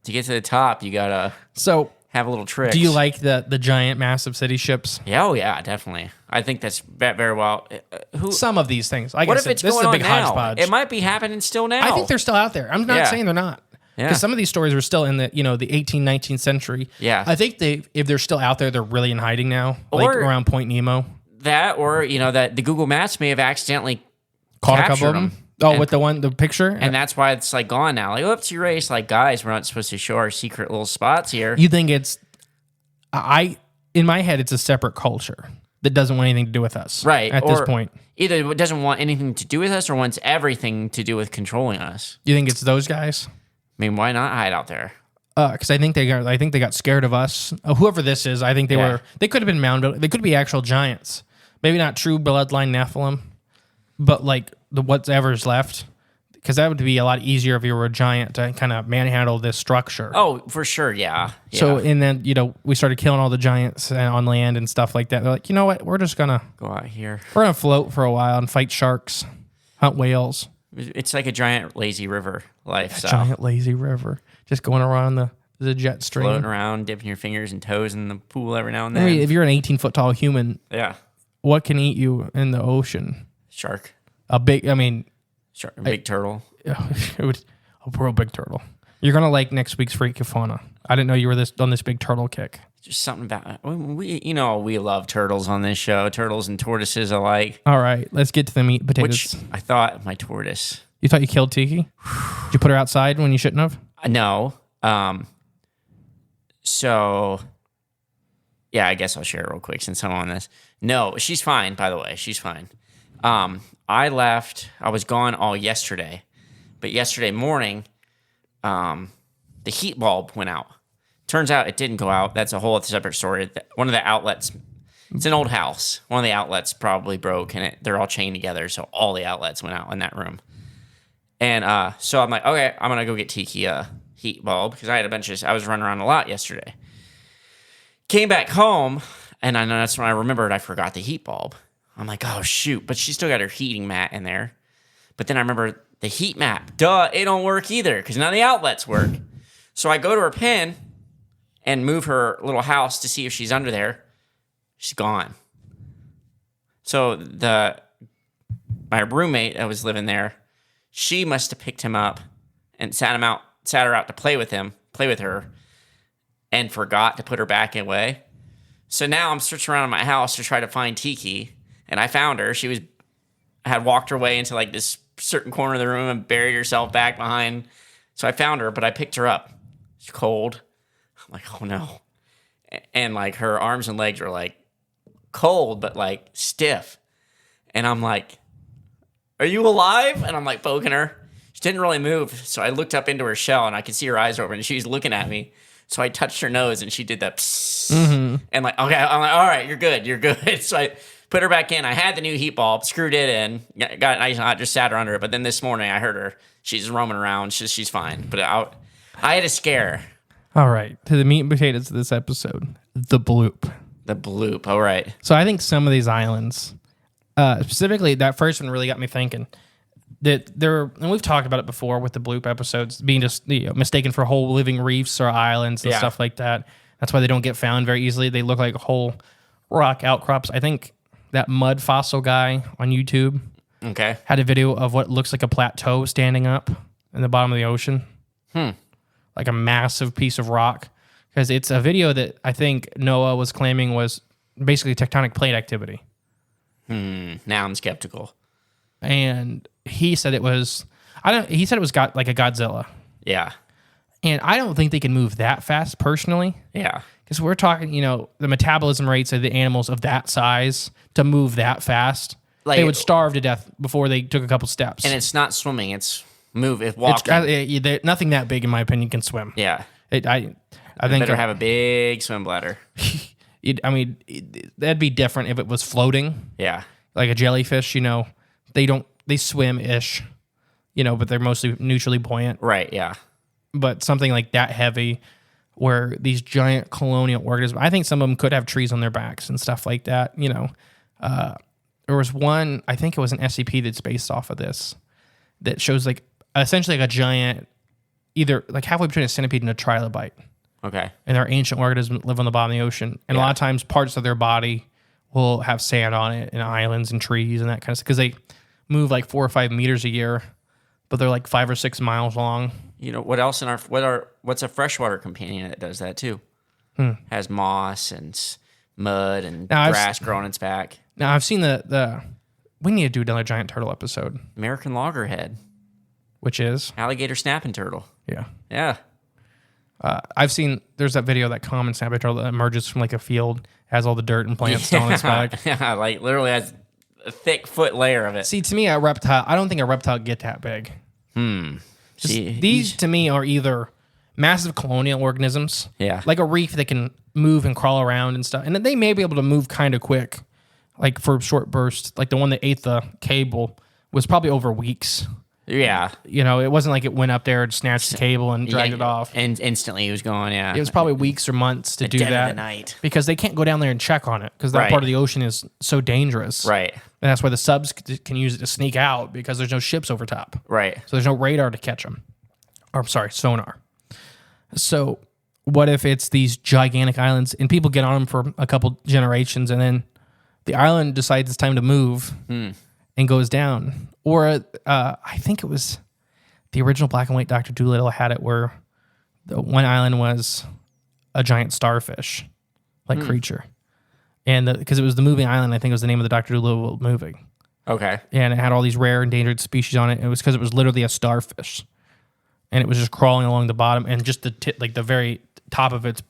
Speaker 2: get to the top, you gotta
Speaker 1: So
Speaker 2: have a little trick.
Speaker 1: do you like the giant, massive city ships?
Speaker 2: Yeah, oh yeah, definitely. I think that's very well.
Speaker 1: Some of these things. Like
Speaker 2: What
Speaker 1: I
Speaker 2: if
Speaker 1: said,
Speaker 2: it's
Speaker 1: this is
Speaker 2: going
Speaker 1: a
Speaker 2: on
Speaker 1: big
Speaker 2: now?
Speaker 1: hodgepodge.
Speaker 2: It might be happening still now.
Speaker 1: I think they're still out there. I'm not
Speaker 2: Yeah.
Speaker 1: saying they're not.
Speaker 2: Yeah.
Speaker 1: Because some of these stories were still in the, the 18th, 19th century.
Speaker 2: Yeah.
Speaker 1: I think if they're still out there, they're really in hiding now, like
Speaker 2: Or-
Speaker 1: around Point Nemo.
Speaker 2: That, or that the Google Maps may have accidentally
Speaker 1: Caught a couple
Speaker 2: captured
Speaker 1: of them.
Speaker 2: them.
Speaker 1: Oh, with the picture?
Speaker 2: And that's why it's like gone now. Like, oops, erase. Like, guys, we're not supposed to show our secret little spots here.
Speaker 1: You think it's, in my head, it's a separate culture that doesn't want anything to do with us.
Speaker 2: Right.
Speaker 1: At this point.
Speaker 2: Either it doesn't want anything to do with us or wants everything to do with controlling us.
Speaker 1: You think it's those guys?
Speaker 2: I mean, why not hide out there?
Speaker 1: Because I think they got scared of us. Whoever this is, I think they could have been mound. They could be actual giants. Maybe not true bloodline Nephilim, but like the whatever's left. Because that would be a lot easier if you were a giant to kind of manhandle this structure.
Speaker 2: Oh, for sure, yeah.
Speaker 1: So, and then, we started killing all the giants on land and stuff like that. They're like, you know what? We're just going to
Speaker 2: Go out here.
Speaker 1: We're going to float for a while and fight sharks, hunt whales.
Speaker 2: It's like a giant lazy river lifestyle.
Speaker 1: Giant lazy river. Just going around the jet stream.
Speaker 2: Floating around, dipping your fingers and toes in the pool every now and
Speaker 1: I
Speaker 2: then.
Speaker 1: mean, if you're an 18-foot tall human,
Speaker 2: Yeah.
Speaker 1: what can eat you in the ocean?
Speaker 2: Shark.
Speaker 1: A
Speaker 2: Big turtle.
Speaker 1: a real big turtle. You're going to like next week's Freak of Fauna. I didn't know you were on this big turtle kick.
Speaker 2: Just something about we love turtles on this show. Turtles and tortoises alike.
Speaker 1: All right, let's get to the meat and potatoes.
Speaker 2: Which I thought my tortoise.
Speaker 1: You thought you killed Tiki? Did you put her outside when you shouldn't have?
Speaker 2: No. So, yeah, I guess I'll share it real quick since I'm on this. No, she's fine, by the way. She's fine. I was gone all yesterday. But yesterday morning, the heat bulb went out. Turns out it didn't go out. That's a whole separate story. One of the outlets, it's an old house. One of the outlets probably broke, and they're all chained together, so all the outlets went out in that room. And so I'm like, okay, I'm going to go get Tiki a heat bulb because I was running around a lot yesterday. Came back home, and I know that's when I remembered I forgot the heat bulb. I'm like, oh, shoot. But she still got her heating mat in there. But then I remember the heat mat. Duh, it don't work either because none of the outlets work. So I go to her pen and move her little house to see if she's under there. She's gone. So my roommate that was living there, she must have picked him up and sat her out to play with her, and forgot to put her back away. So now I'm searching around in my house to try to find Tiki, and I found her. She had walked her way into like this certain corner of the room and buried herself back behind. So I found her, but I picked her up. She's cold. I'm like, oh no. And like her arms and legs were like cold, but like stiff. And I'm like, are you alive? And I'm like poking her. She didn't really move. So I looked up into her shell and I could see her eyes open and she was looking at me. So I touched her nose and she did that psst. Mm-hmm. And like, okay, I'm like, all right, you're good. So I put her back in. I had the new heat bulb, screwed it in, I just sat her under it. But then this morning I heard her. She's roaming around. She's fine. But I had a scare.
Speaker 1: All right, to the meat and potatoes of this episode, the bloop.
Speaker 2: The bloop, all right.
Speaker 1: So I think some of these islands, specifically that first one really got me thinking that and we've talked about it before with the bloop episodes, being just mistaken for whole living reefs or islands and stuff like that. That's why they don't get found very easily. They look like whole rock outcrops. I think that mud fossil guy on YouTube had a video of what looks like a plateau standing up in the bottom of the ocean. Like a massive piece of rock. Because it's a video that I think Noah was claiming was basically tectonic plate activity.
Speaker 2: Now I'm skeptical.
Speaker 1: And he said it was, he said it was like a Godzilla.
Speaker 2: Yeah.
Speaker 1: And I don't think they can move that fast personally.
Speaker 2: Yeah.
Speaker 1: Because we're talking, the metabolism rates of the animals of that size to move that fast. Like, they would starve to death before they took a couple steps.
Speaker 2: And it's not swimming, it's walking.
Speaker 1: Nothing that big, in my opinion, can swim.
Speaker 2: Yeah.
Speaker 1: I think
Speaker 2: better have a big swim bladder.
Speaker 1: That'd be different if it was floating.
Speaker 2: Yeah.
Speaker 1: Like a jellyfish, they swim-ish, but they're mostly neutrally buoyant.
Speaker 2: Right, yeah.
Speaker 1: But something like that heavy, where these giant colonial organisms, I think some of them could have trees on their backs and stuff like that. There was one, I think it was an SCP that's based off of this, that shows like essentially like a giant, either like halfway between a centipede and a trilobite.
Speaker 2: Okay.
Speaker 1: And they're ancient organisms that live on the bottom of the ocean. And a lot of times parts of their body will have sand on it and islands and trees and that kind of stuff. Because they move like 4 or 5 meters a year, but they're like 5 or 6 miles long.
Speaker 2: You know what else in our what's a freshwater companion that does that too? Has moss and mud and grass growing its back.
Speaker 1: Now I've seen the. We need to do another giant turtle episode.
Speaker 2: American loggerhead,
Speaker 1: which is
Speaker 2: alligator snapping turtle.
Speaker 1: Yeah.
Speaker 2: Yeah.
Speaker 1: I've seen there's that video of that common snapping turtle that emerges from like a field, has all the dirt and plants on its back.
Speaker 2: Yeah, like literally has a thick foot layer of it.
Speaker 1: See, to me, a reptile. I don't think a reptile get that big. These to me are either massive colonial organisms, like a reef that can move and crawl around and stuff, and they may be able to move kind of quick, like for short bursts. Like the one that ate the cable was probably over weeks.
Speaker 2: Yeah,
Speaker 1: it wasn't like it went up there and snatched the cable and dragged it off,
Speaker 2: and instantly it was gone. Yeah,
Speaker 1: it was probably weeks or months to do that.
Speaker 2: Dead of the night.
Speaker 1: Because they can't go down there and check on it because that part of the ocean is so dangerous.
Speaker 2: Right.
Speaker 1: And that's why the subs can use it to sneak out because there's no ships over top.
Speaker 2: Right.
Speaker 1: So there's no radar to catch them. Or, I'm sorry, sonar. So what if it's these gigantic islands and people get on them for a couple generations and then the island decides it's time to move and goes down? Or I think it was the original black and white Dr. Dolittle had it where the one island was a giant starfish creature. And because it was the moving island, I think it was the name of the Dr. Dolittle movie.
Speaker 2: Okay.
Speaker 1: And it had all these rare endangered species on it. It was because it was literally a starfish. And it was just crawling along the bottom and just the very top of its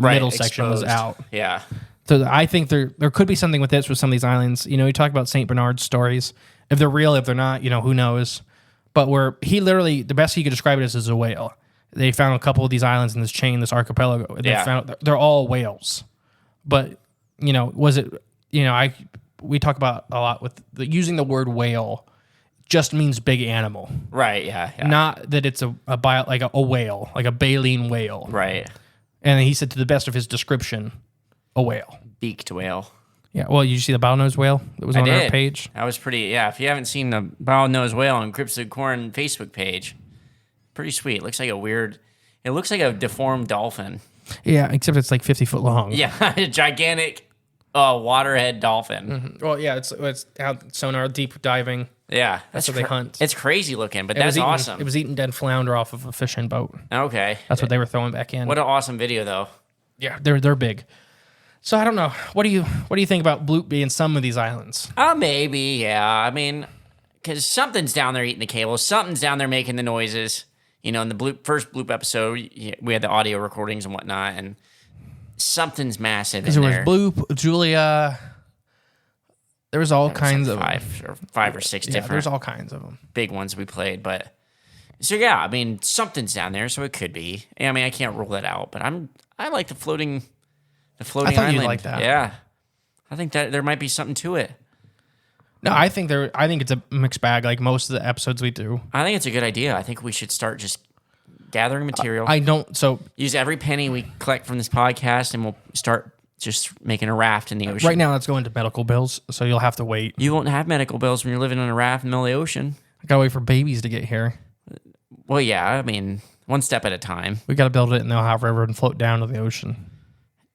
Speaker 1: middle section was out.
Speaker 2: Yeah.
Speaker 1: So I think there could be something with this with some of these islands. You talk about St. Bernard's stories. If they're real, if they're not, who knows. But where he literally, the best he could describe it as a whale. They found a couple of these islands in this chain, this archipelago. And they found they're all whales. But, was it, we talk about a lot with using the word whale just means big animal.
Speaker 2: Right, yeah.
Speaker 1: Not that it's a whale, like a baleen whale.
Speaker 2: Right.
Speaker 1: And he said to the best of his description, a whale.
Speaker 2: Beaked whale.
Speaker 1: Yeah, well, you see the bottlenose whale that was on our page?
Speaker 2: That was pretty, if you haven't seen the bottlenose whale on Cryptids Corn Facebook page, pretty sweet. It looks like a deformed dolphin.
Speaker 1: Yeah, except it's like 50 foot long.
Speaker 2: Yeah, a gigantic waterhead dolphin.
Speaker 1: Mm-hmm. Well, yeah, it's out sonar, deep diving.
Speaker 2: Yeah.
Speaker 1: That's what they hunt.
Speaker 2: It's crazy looking, but that's awesome.
Speaker 1: It was eating dead flounder off of a fishing boat.
Speaker 2: Okay.
Speaker 1: That's what they were throwing back in.
Speaker 2: What an awesome video, though.
Speaker 1: Yeah, they're big. So I don't know. What do you think about Bloop being some of these islands?
Speaker 2: Maybe, yeah. I mean, because something's down there eating the cable. Something's down there making the noises. In the first Bloop episode, we had the audio recordings and whatnot, and something's massive in there.
Speaker 1: There was Bloop, Julia. There was all kinds of
Speaker 2: five or six different.
Speaker 1: There's all kinds of them.
Speaker 2: Big ones we played, but so yeah. I mean, something's down there, so it could be. I mean, I can't rule that out, but I like the floating. I thought
Speaker 1: island.
Speaker 2: You'd
Speaker 1: like that.
Speaker 2: Yeah, I think that there might be something to it.
Speaker 1: No, I think it's a mixed bag. Like most of the episodes we do.
Speaker 2: I think it's a good idea. I think we should start just gathering material.
Speaker 1: Use
Speaker 2: every penny we collect from this podcast, and we'll start just making a raft in the ocean.
Speaker 1: Right now, let's go into medical bills, so you'll have to wait.
Speaker 2: You won't have medical bills when you're living on a raft in the middle of the ocean.
Speaker 1: I gotta wait for babies to get here.
Speaker 2: Well, yeah. I mean, one step at a time.
Speaker 1: We gotta build it in the Ohio River and float down to the ocean.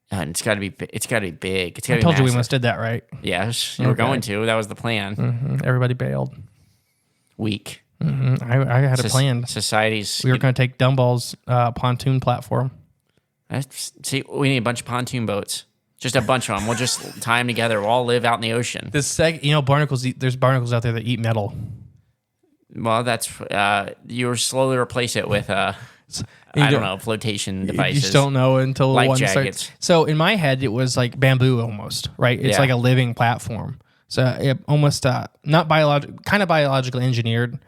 Speaker 2: And it's got to be big. It's got to be
Speaker 1: I told you we almost did that, right?
Speaker 2: Yes, you were going to. That was the plan.
Speaker 1: Mm-hmm. Everybody bailed.
Speaker 2: Weak.
Speaker 1: Mm-hmm. I had it planned.
Speaker 2: Society's.
Speaker 1: We were going to take Dumbball's pontoon platform.
Speaker 2: See, we need a bunch of pontoon boats. Just a bunch of them. We'll just tie them together. We'll all live out in the ocean.
Speaker 1: Barnacles. There's barnacles out there that eat metal.
Speaker 2: Well, that's you slowly replace it with I don't know, flotation devices.
Speaker 1: You just don't know until
Speaker 2: like
Speaker 1: one
Speaker 2: jackets.
Speaker 1: starts. So in my head, it was like bamboo almost, right? It's like a living platform. So it almost not kind of biologically engineered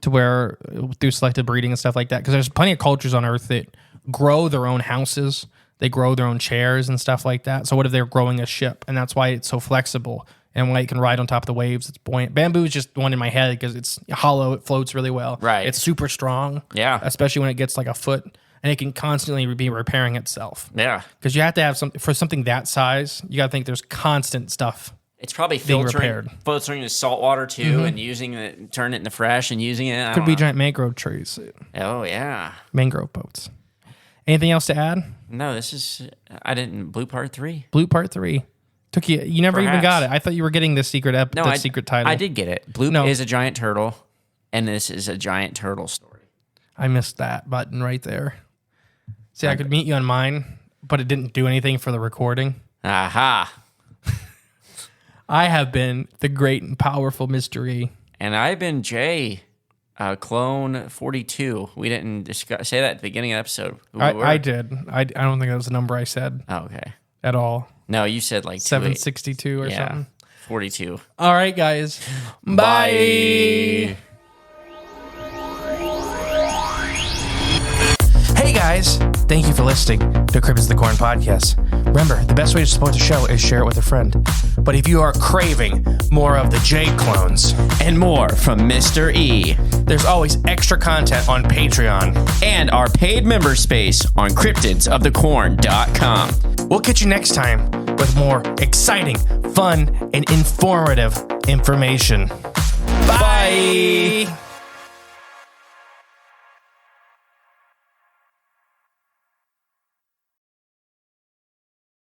Speaker 1: to where through selective breeding and stuff like that. Because there's plenty of cultures on Earth that grow their own houses. They grow their own chairs and stuff like that. So what if they're growing a ship? And that's why it's so flexible and why it can ride on top of the waves. It's buoyant. Bamboo is just one in my head because it's hollow. It floats really well.
Speaker 2: Right.
Speaker 1: It's super strong.
Speaker 2: Yeah.
Speaker 1: Especially when it gets like a foot and it can constantly be repairing itself.
Speaker 2: Yeah.
Speaker 1: Because you have to have something that size, you got to think there's constant stuff.
Speaker 2: It's probably filtering the salt water too and turn it into fresh and using it.
Speaker 1: Could be giant mangrove trees.
Speaker 2: Oh, yeah.
Speaker 1: Mangrove boats. Anything else to add?
Speaker 2: No, Bloop Part 3.
Speaker 1: Bloop Part 3. Took you never even got it. I thought you were getting the secret secret title.
Speaker 2: I did get it. Bloop is a giant turtle, and this is a giant turtle story.
Speaker 1: I missed that button right there. See, I could meet you on mine, but it didn't do anything for the recording.
Speaker 2: Aha.
Speaker 1: I have been the great and powerful mystery.
Speaker 2: And I've been Jay, Clone 42. We didn't say that at the beginning of the episode.
Speaker 1: I did. I don't think that was the number I said.
Speaker 2: Oh, okay.
Speaker 1: At all.
Speaker 2: No, you said like
Speaker 1: 762 or something.
Speaker 2: 42.
Speaker 1: All right, guys. Bye. Hey guys, thank you for listening to Cryptids of the Corn podcast. Remember, the best way to support the show is share it with a friend. But if you are craving more of the J clones
Speaker 2: And more from Mr. E.
Speaker 1: there's always extra content on Patreon.
Speaker 2: And our paid member space on cryptidsofthecorn.com.
Speaker 1: We'll catch you next time with more exciting, fun, and informative information. Bye.